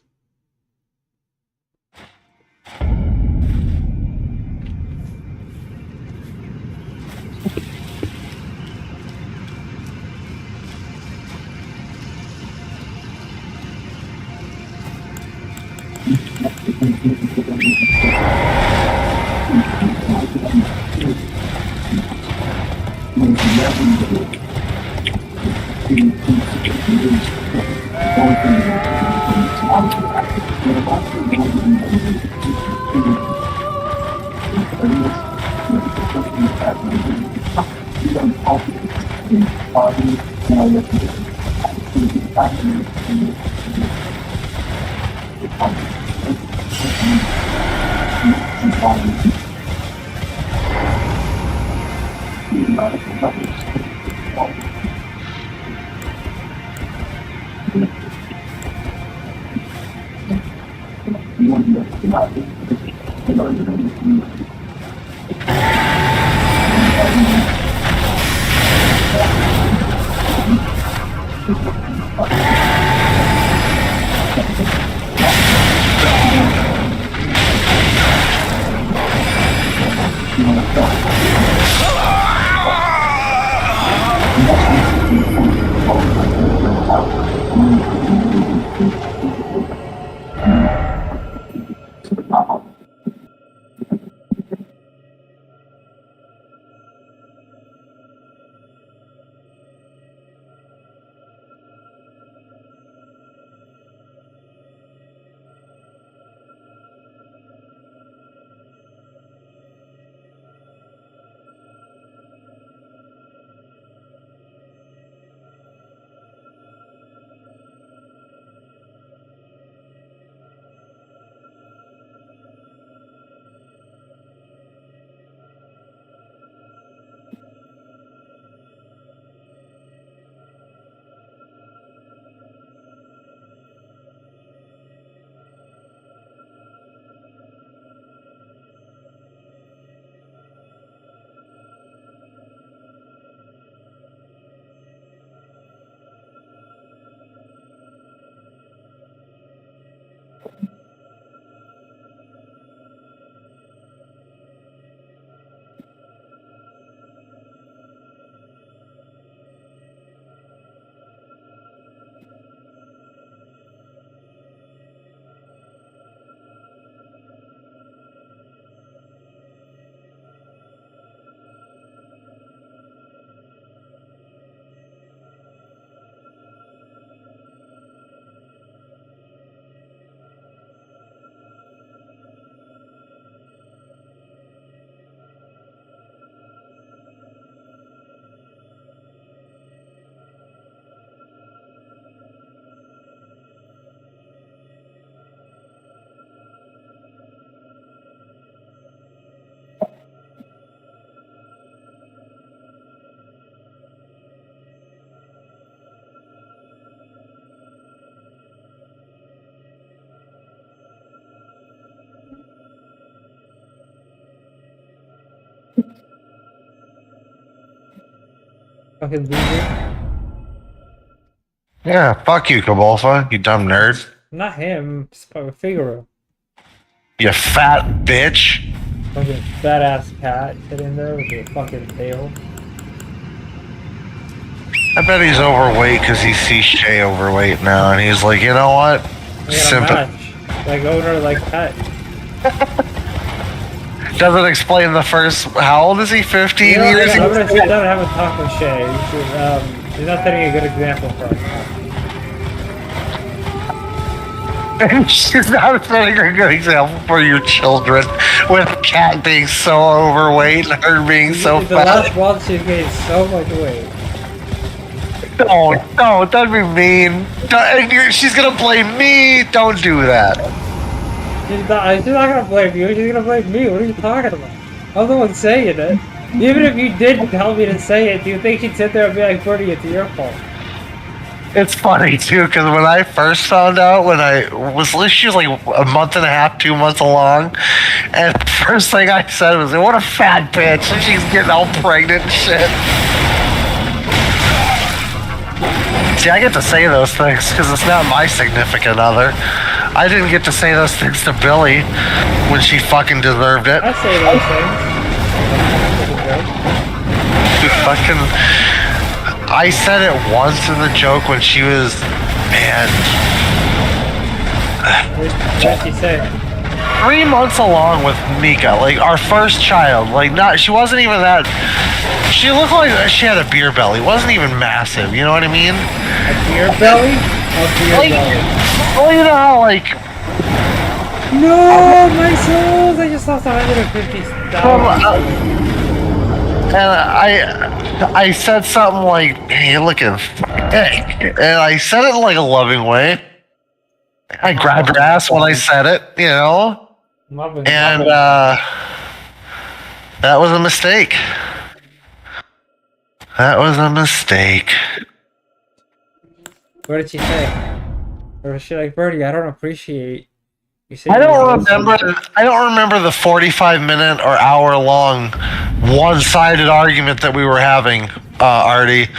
Fucking loser. Yeah, fuck you, Cabolfa, you dumb nerd. Not him, Figaro. You fat bitch. Fucking fat ass cat sitting there with a fucking tail. I bet he's overweight because he sees Shay overweight now, and he's like, you know what? They got a match. Like owner, like pet. Doesn't explain the first. How old is he? 15 years? I'm gonna sit down and have a talk with Shay. He's not setting a good example for us. She's not setting a good example for your children, with Cat being so overweight and her being so The fat. last month she's gained so much weight. Don't. That'd be mean. She's gonna blame me. Don't do that. She's not gonna blame you, she's gonna blame me. What are you talking about? I'm the one saying it. Even if you did tell me to say it, do you think she'd sit there and be like, Bertie, it's your fault? It's funny too, because when I first found out, she was like a month and a half, 2 months along, and the first thing I said was, "What a fat bitch!" And she's getting all pregnant and shit. See, I get to say those things because it's not my significant other. I didn't get to say those things to Billy when she fucking deserved it. I say those things. I said it once in the joke when she was, man, What did she say? 3 months along with Mika, like our first child. She wasn't even that. She looked like she had a beer belly. It wasn't even massive. You know what I mean? A beer belly? A beer belly. Well, you know how No, my souls! I just lost 150,000. And I said something like, "Hey, you're looking thick," and I said it in like a loving way. I grabbed her ass when I said it, you know, and that was a mistake. That was a mistake. What did she say? Or was she like, Bertie, I don't appreciate you saying I don't remember the 45-minute or hour-long one-sided argument that we were having, Artie.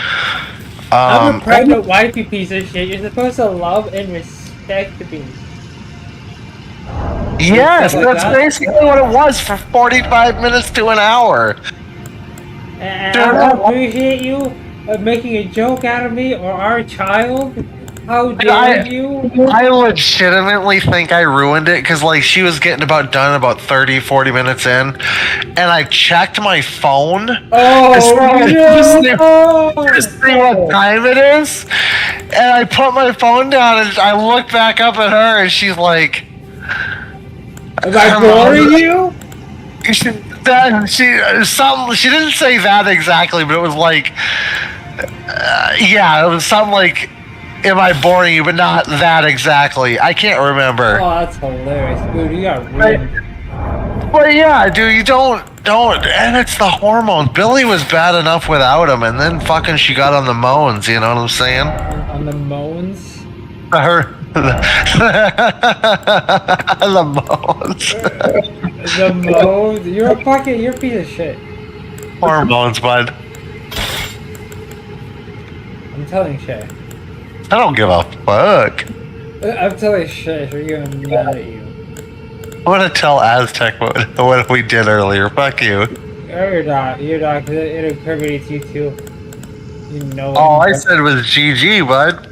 I'm a pregnant wife, you piece of shit. You're supposed to love and respect me. Yes, that's basically what it was for 45 minutes to an hour. And I don't appreciate you making a joke out of me or our child. How dare you? I legitimately think I ruined it because she was getting done about 30, 40 minutes in, and I checked my phone to see what time it is, and I put my phone down and I looked back up at her and she's like, "Am I boring you?" She didn't say that exactly, but it was like, it was something like, "Am I boring you?" But not that exactly. I can't remember. Oh, that's hilarious, dude. You got ruined. But yeah, dude, you don't, and it's the hormones. Billy was bad enough without him, and then fucking she got on the moans. You know what I'm saying? On the moans. The moans. The moans. You're a piece of shit. Hormones, bud. I'm telling Shay. I don't give a fuck. I'm telling Shay, so you're gonna mad at you. I'm gonna tell Aztec what we did earlier. Fuck you. Oh, you're not, because it incriminates you too. You know. All I said was GG, bud.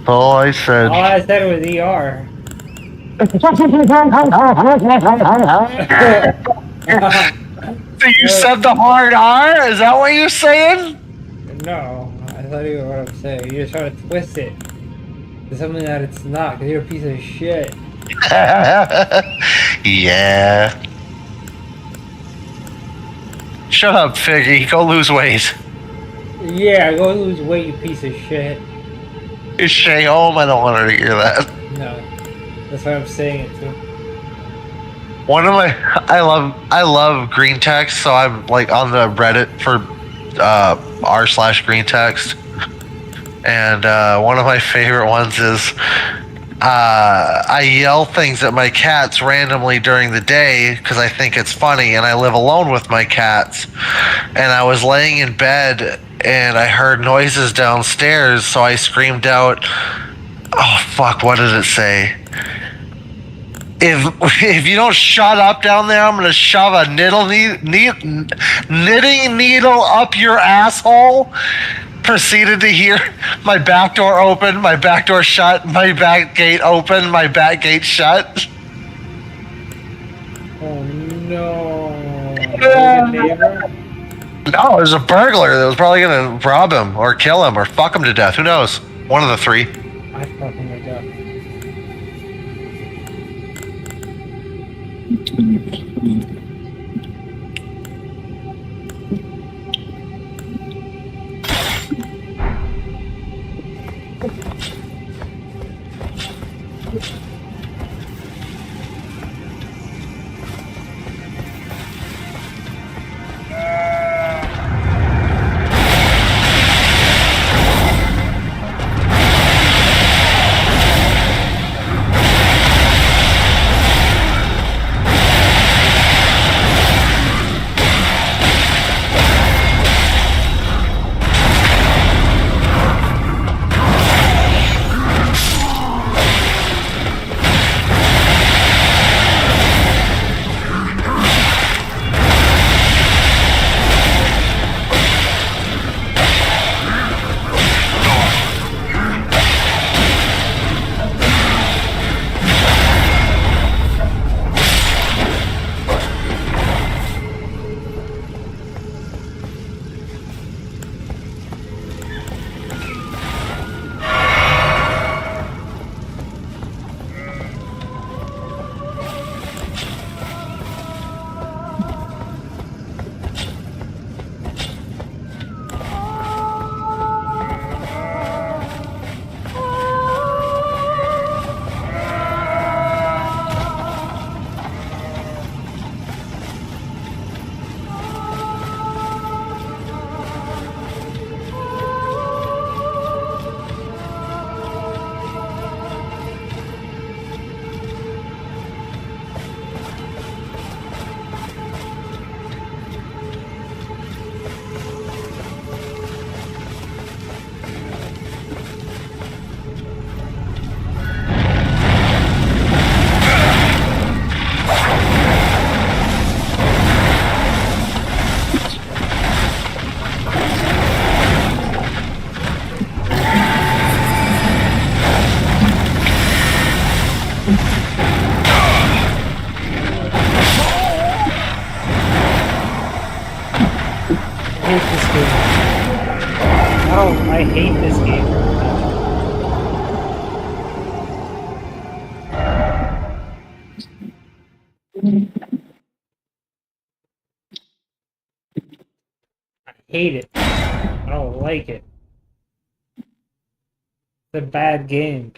All I said was ER. So you said the hard R? Is that what you're saying? No, I thought you were what I'm saying. You're just trying to twist it to something that it's not, because you're a piece of shit. Yeah. Shut up, Figgy. Go lose weight. Yeah, go lose weight, you piece of shit. Is Shay home? I don't want her to hear that. No, that's why I'm saying it too. I love green text, so I'm on the Reddit for r/green text, and one of my favorite ones is I yell things at my cats randomly during the day because I think it's funny, and I live alone with my cats, and I was laying in bed and I heard noises downstairs, so I screamed out, oh fuck, what did it say? If you don't shut up down there, I'm gonna shove a knitting needle up your asshole. Proceeded to hear my back door open, my back door shut, my back gate open, my back gate shut. Oh no! Was it a neighbor? No, it was a burglar that was probably gonna rob him or kill him or fuck him to death. Who knows? One of the three. I fucking my god. I hate this game. I hate it. I don't like it. It's a bad game.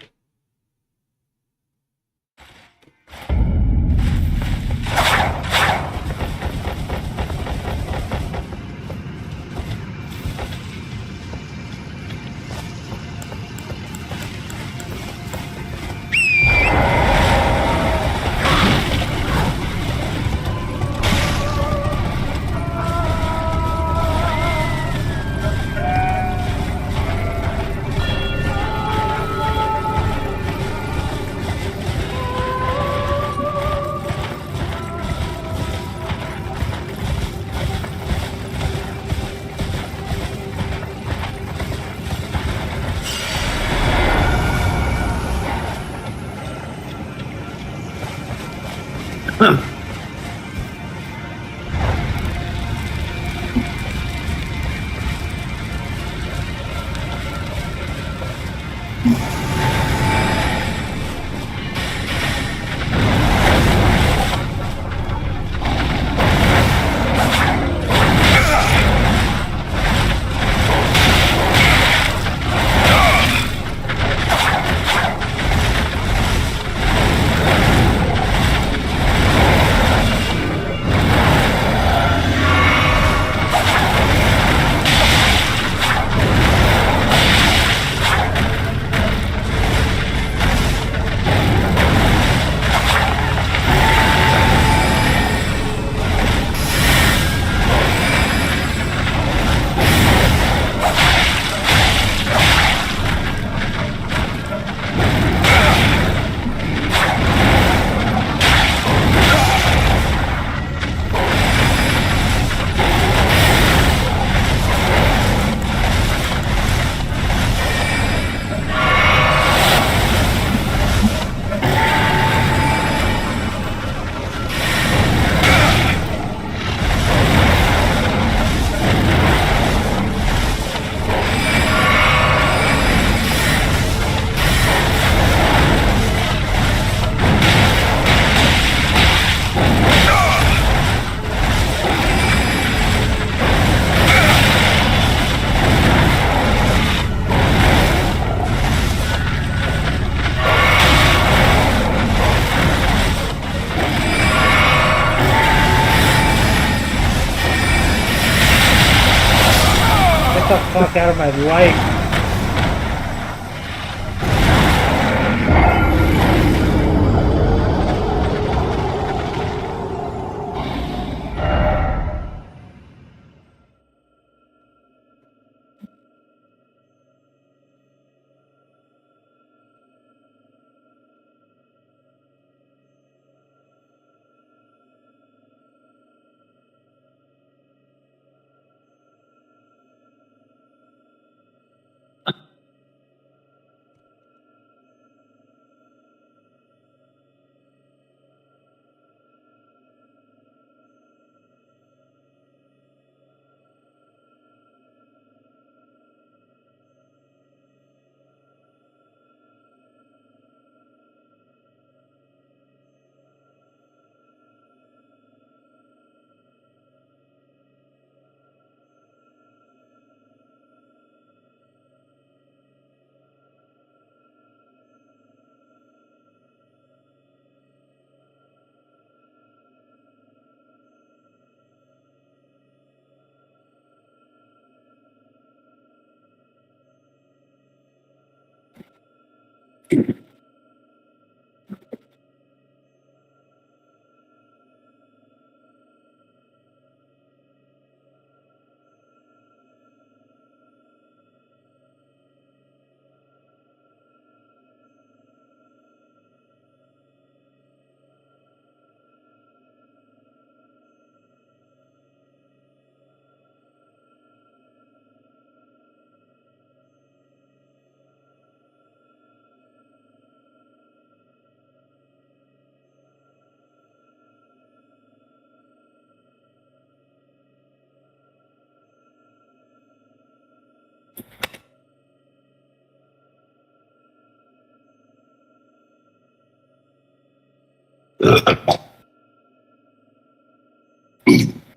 the fuck out of my life.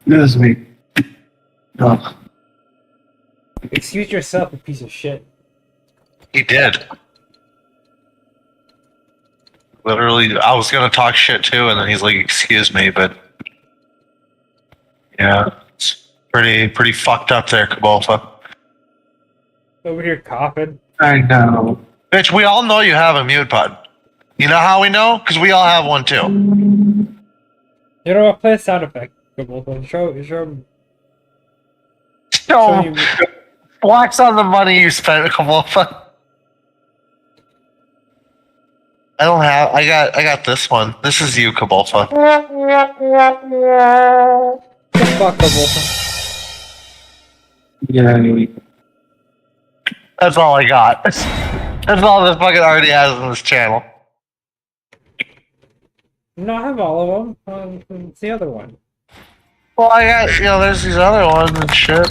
This is me. Oh. Excuse yourself, you piece of shit. He did. Literally, I was gonna talk shit too, and then he's like, "Excuse me," but yeah, it's pretty fucked up there, Kabolfa. Over here coughing. I know. Bitch, we all know you have a mute button. You know how we know? Because we all have one too. You know what? Play a sound effect. Show No, you. flex on the money you spent, Kabolfa. I don't have. I got this one. This is you, Kabolfa. Fuck Kabulfa. Yeah. That's all I got. That's all this fucking already has on this channel. No, I have all of them. It's the other one. Well, I got, there's these other ones and shit.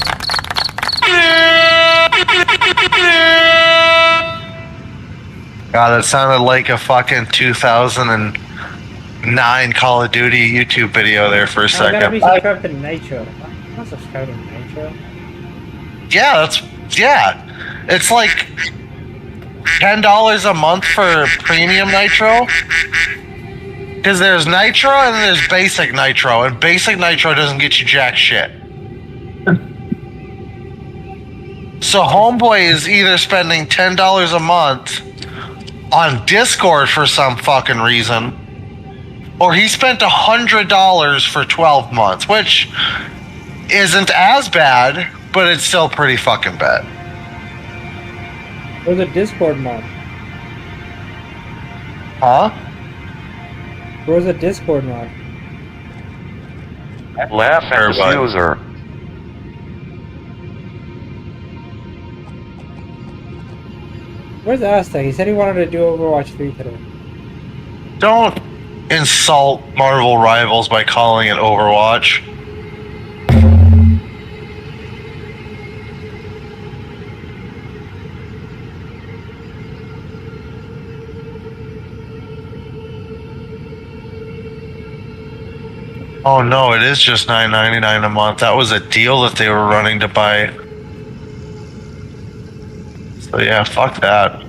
God, that sounded like a fucking 2009 Call of Duty YouTube video there for a I gotta second. be subscribed to Nitro. I'm not subscribed to Nitro. Yeah, it's like $10 a month for premium Nitro. Because there's Nitro and there's Basic Nitro, and Basic Nitro doesn't get you jack shit. So Homeboy is either spending $10 a month on Discord for some fucking reason, or he spent $100 for 12 months, which isn't as bad, but it's still pretty fucking bad. Where's the Discord mod? Huh? Where's the Discord mod? Laugh at the Everybody. user. Where's Aztec? He said he wanted to do Overwatch 3 today. Don't insult Marvel Rivals by calling it Overwatch. Oh no, it is just $9.99 a month. That was a deal that they were running to buy. So yeah, fuck that.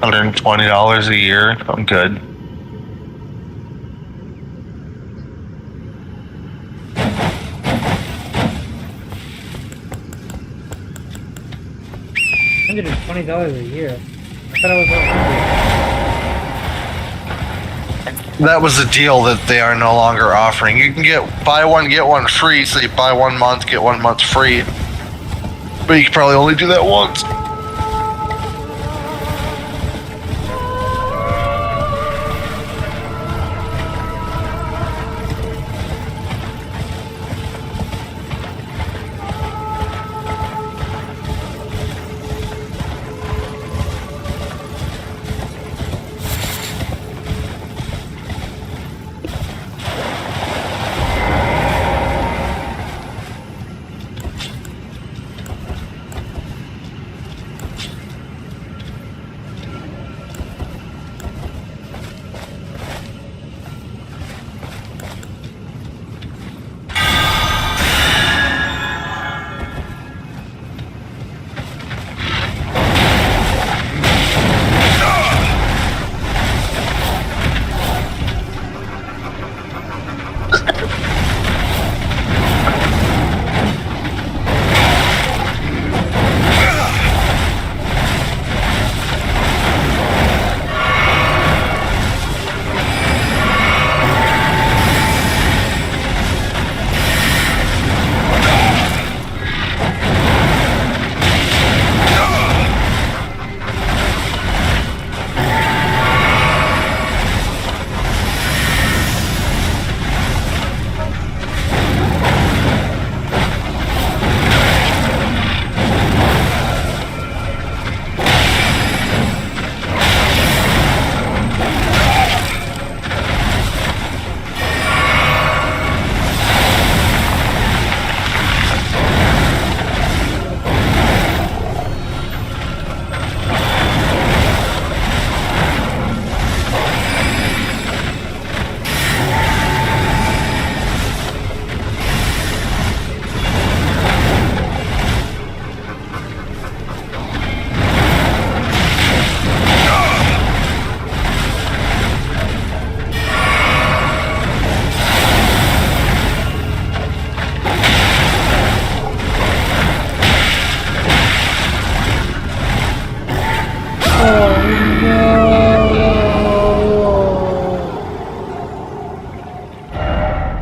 $120 a year. I'm good. $20 a year. I thought it was 100. That was a deal that they are no longer offering. You can buy one, get one free, so you buy 1 month, get 1 month free. But you can probably only do that once.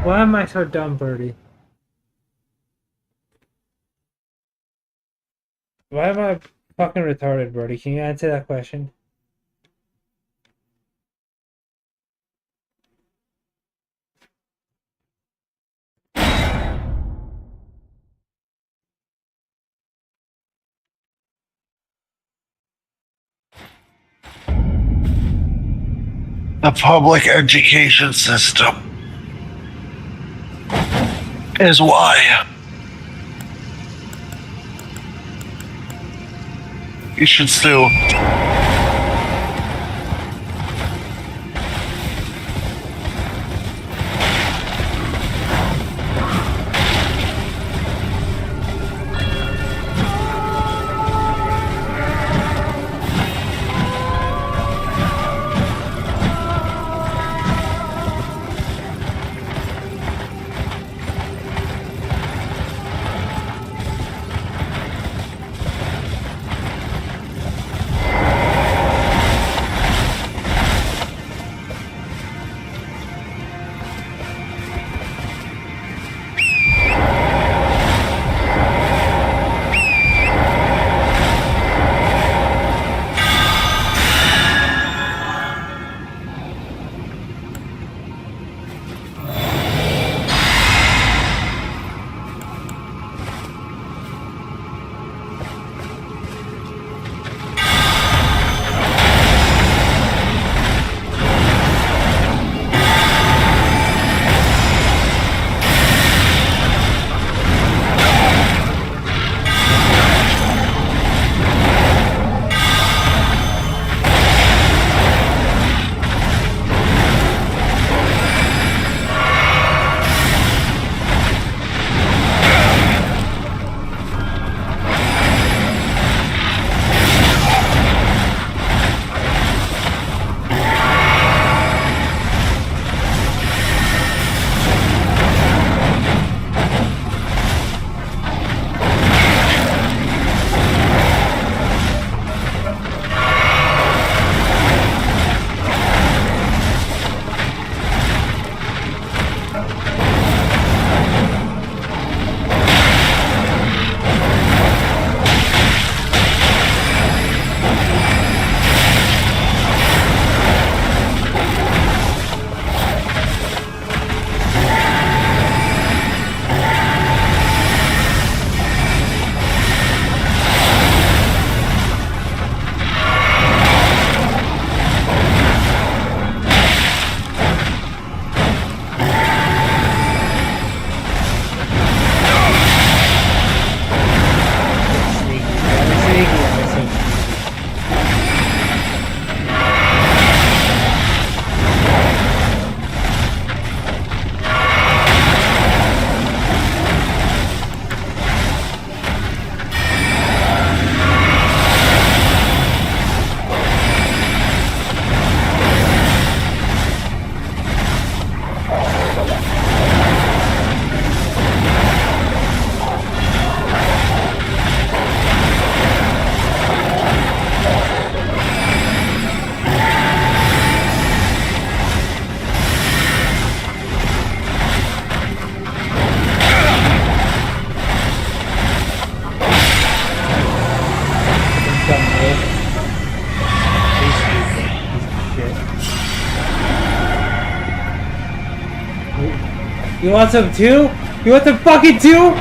Why am I so dumb, Birdie? Why am I fucking retarded, Birdie? Can you answer that question? The public education system is why you should sue. You want some too? You want some fucking too?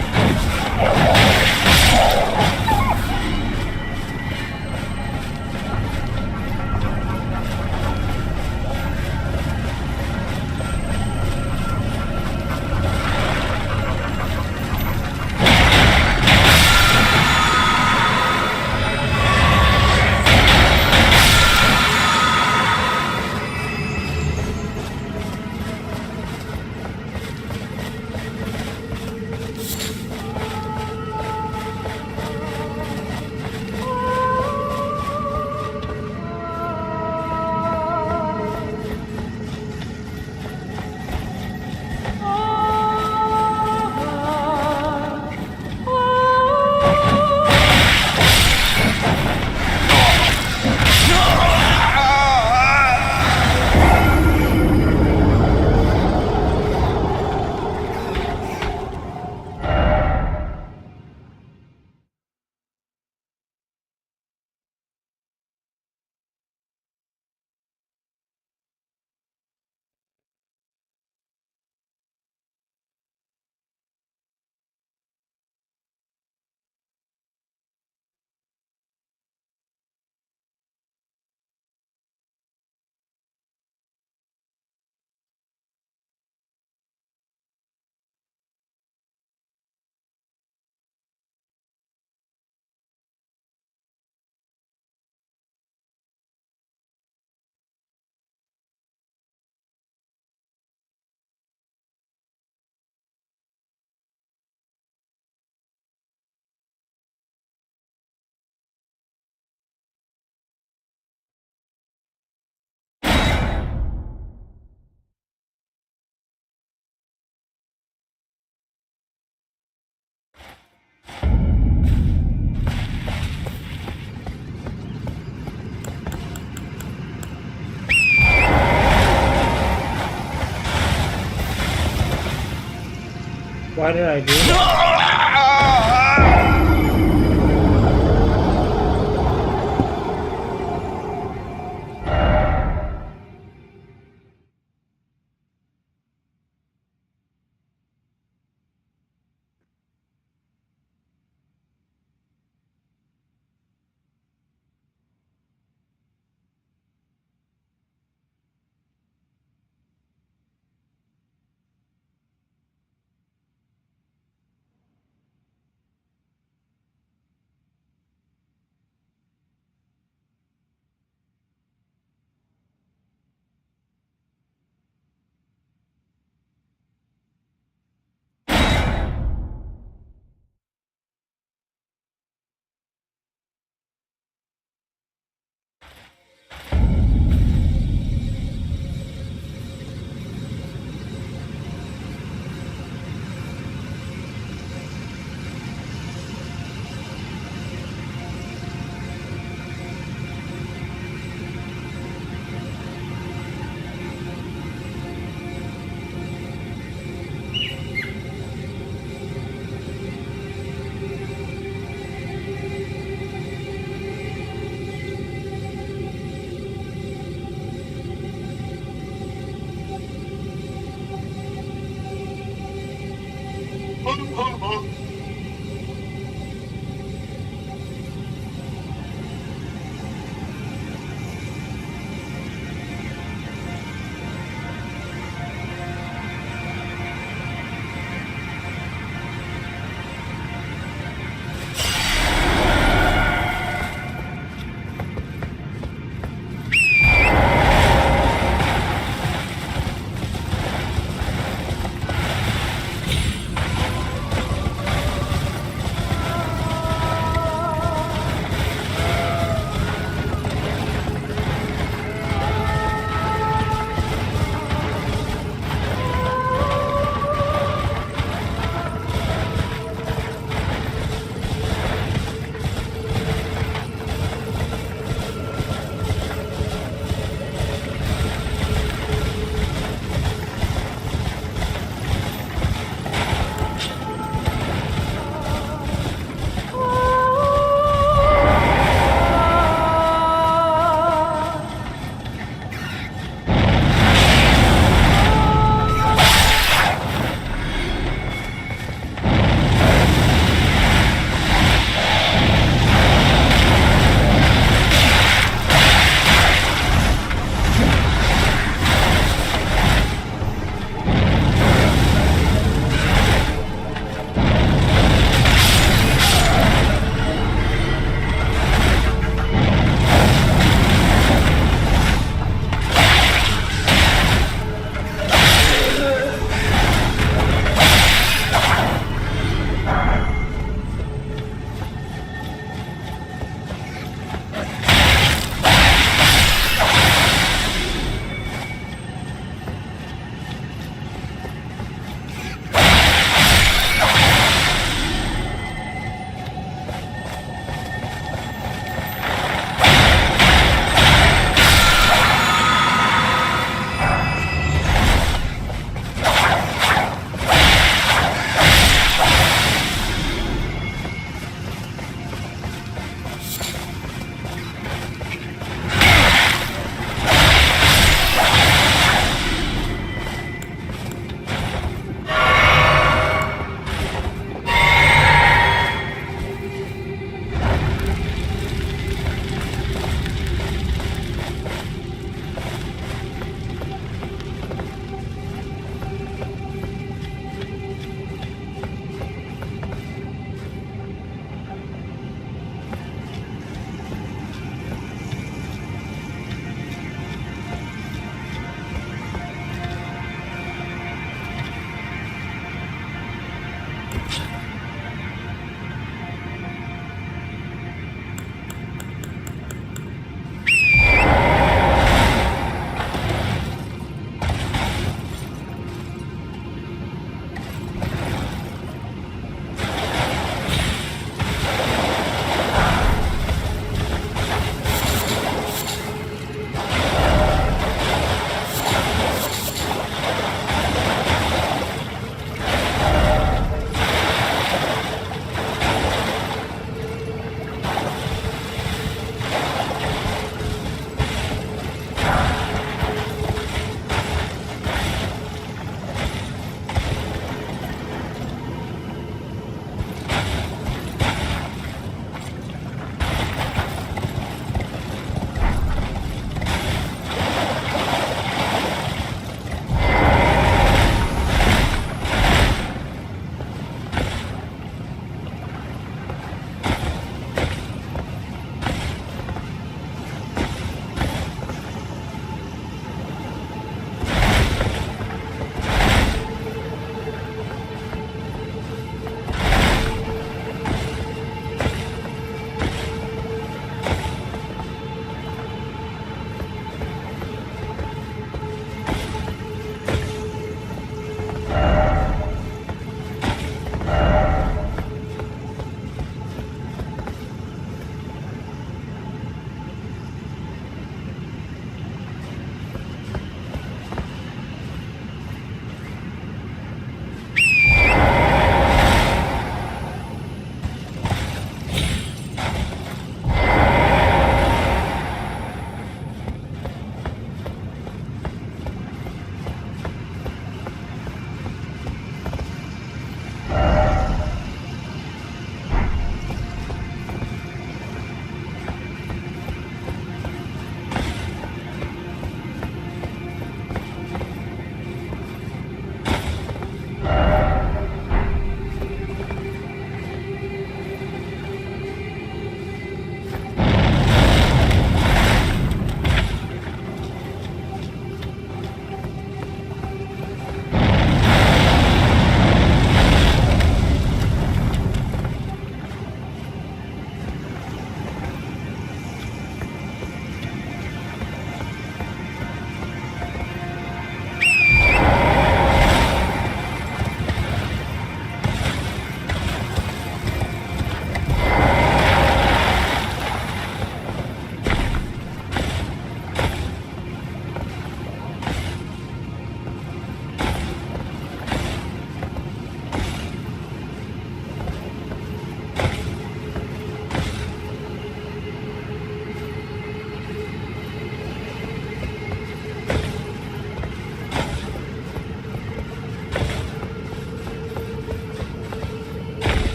Why did I do that?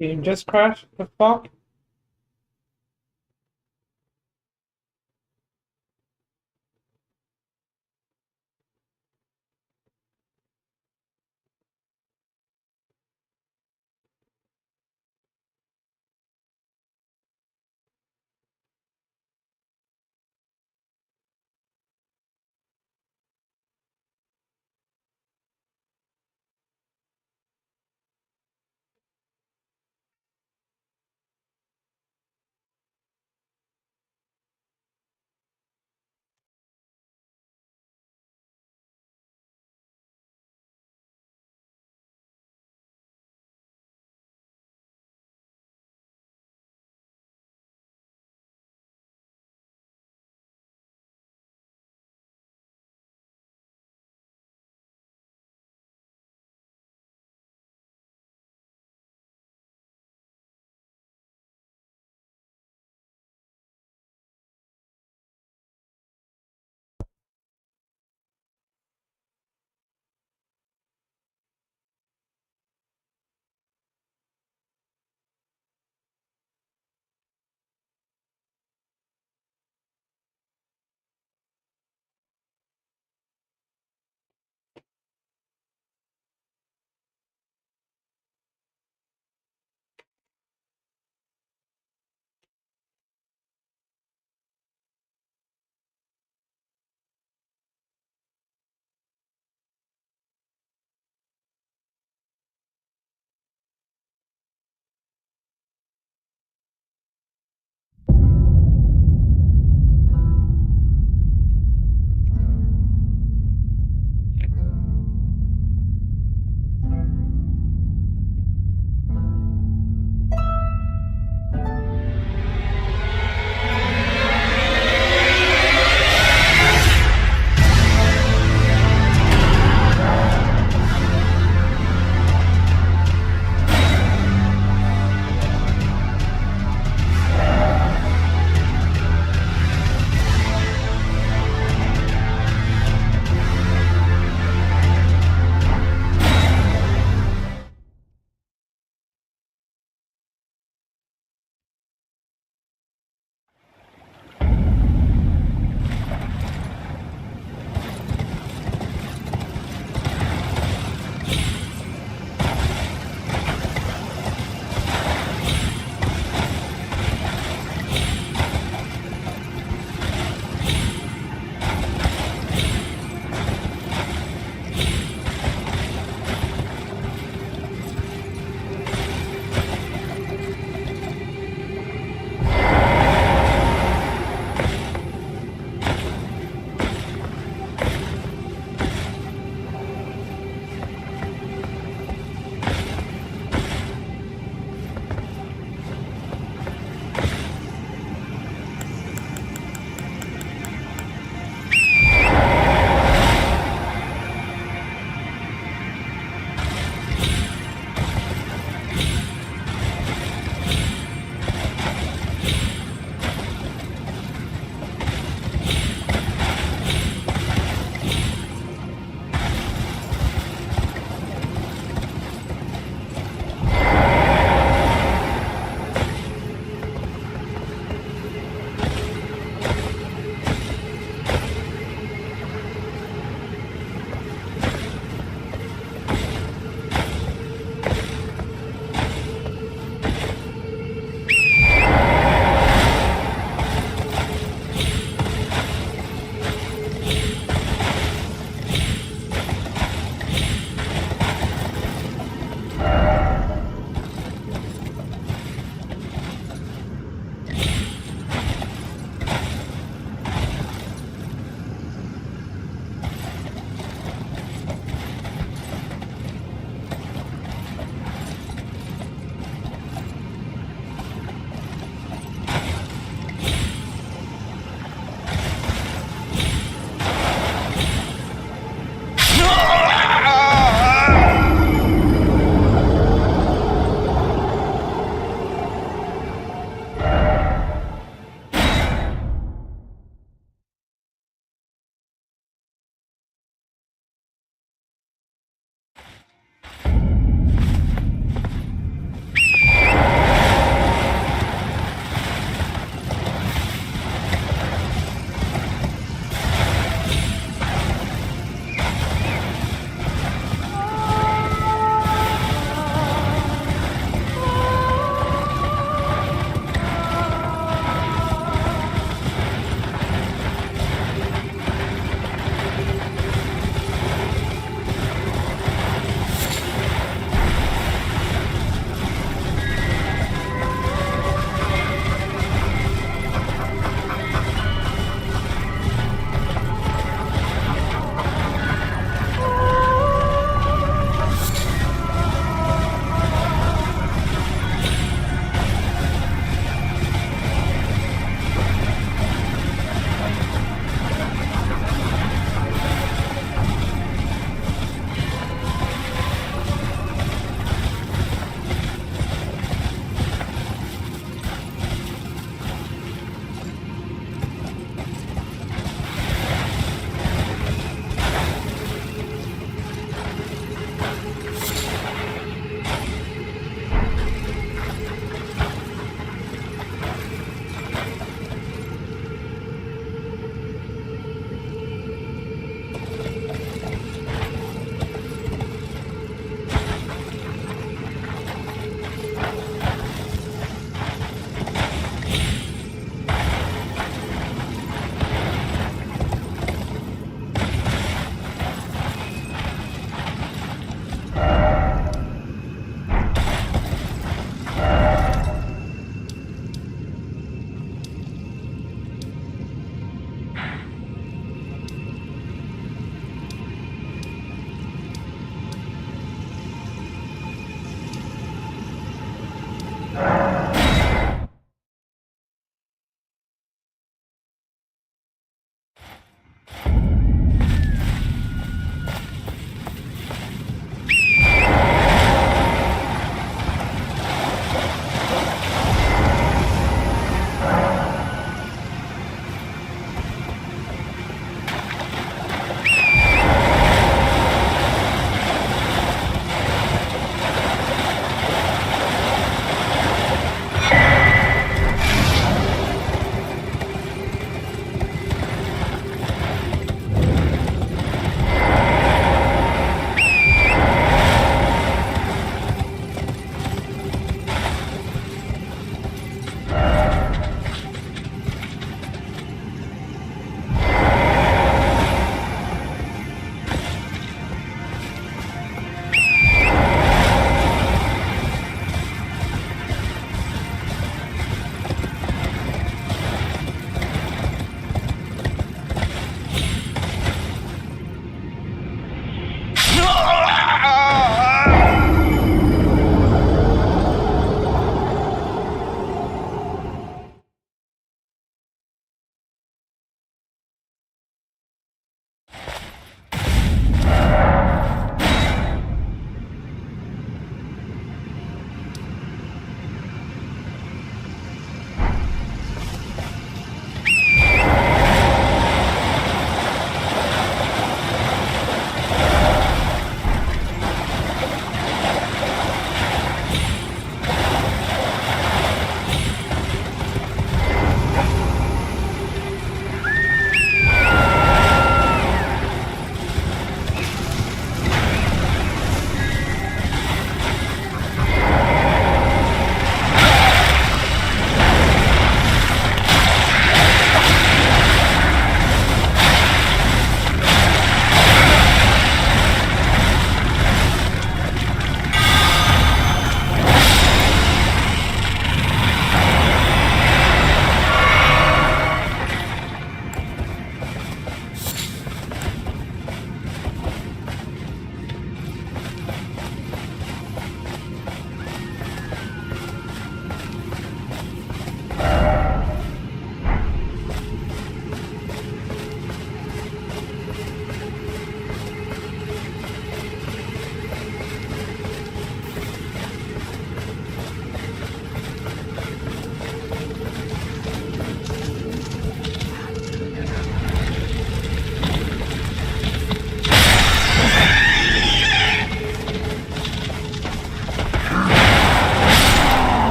You just crashed? The fuck?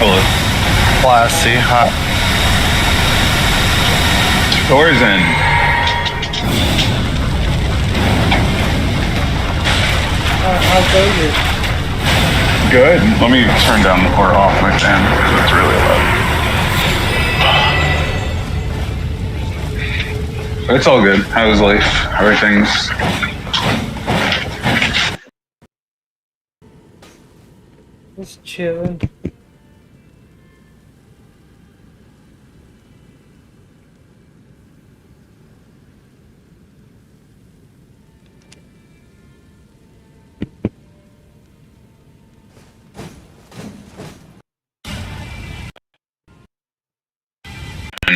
Hello. Classy. Hot. Doors in. How's Dozer? Good. Let me turn down or off my fan because it's really loud. It's all good. How's life? Everything's Just chilling.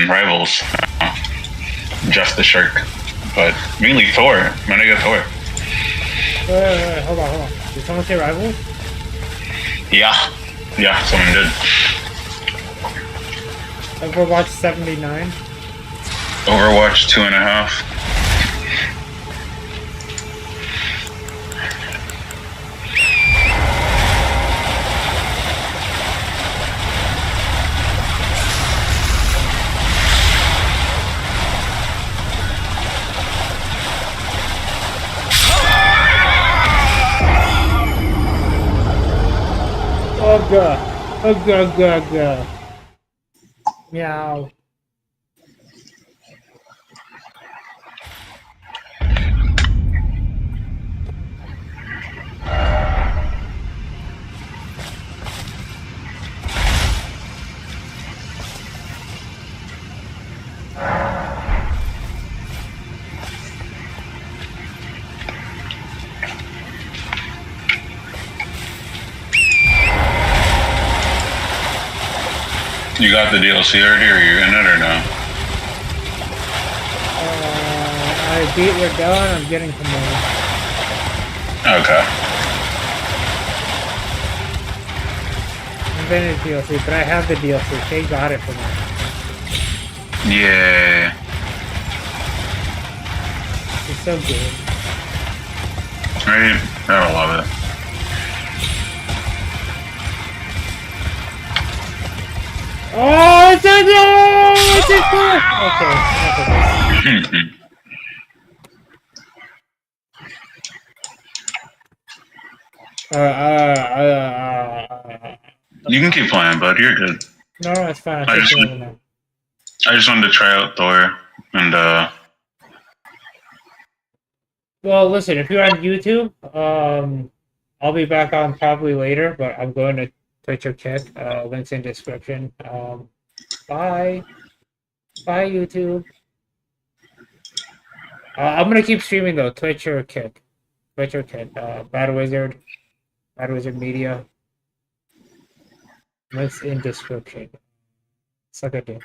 in Rivals. Just the Shirk. But mainly Thor. I'm gonna get Thor. Wait, hold on. Did someone say Rivals? Yeah. Yeah, someone did. Overwatch 79. Overwatch 2.5. Ugh. Meow. You got the DLC already, or you in it, or no? I beat Radon, I'm getting to more. Okay. I'm getting the DLC, but I have the DLC. They got it for me. Yeah. It's so good. Right? I love it. Oh, it's a no! It's a cool! Okay. You can keep playing, bud. You're good. No, it's fine. I just wanted to try out Thor, and Well, listen, if you're on YouTube, I'll be back on probably later, but I'm going to Twitch or Kick. Links in description. Bye. Bye, YouTube. I'm gonna keep streaming though. Twitch or Kick. Bad Wizard Media. Links in description. Suck a dick.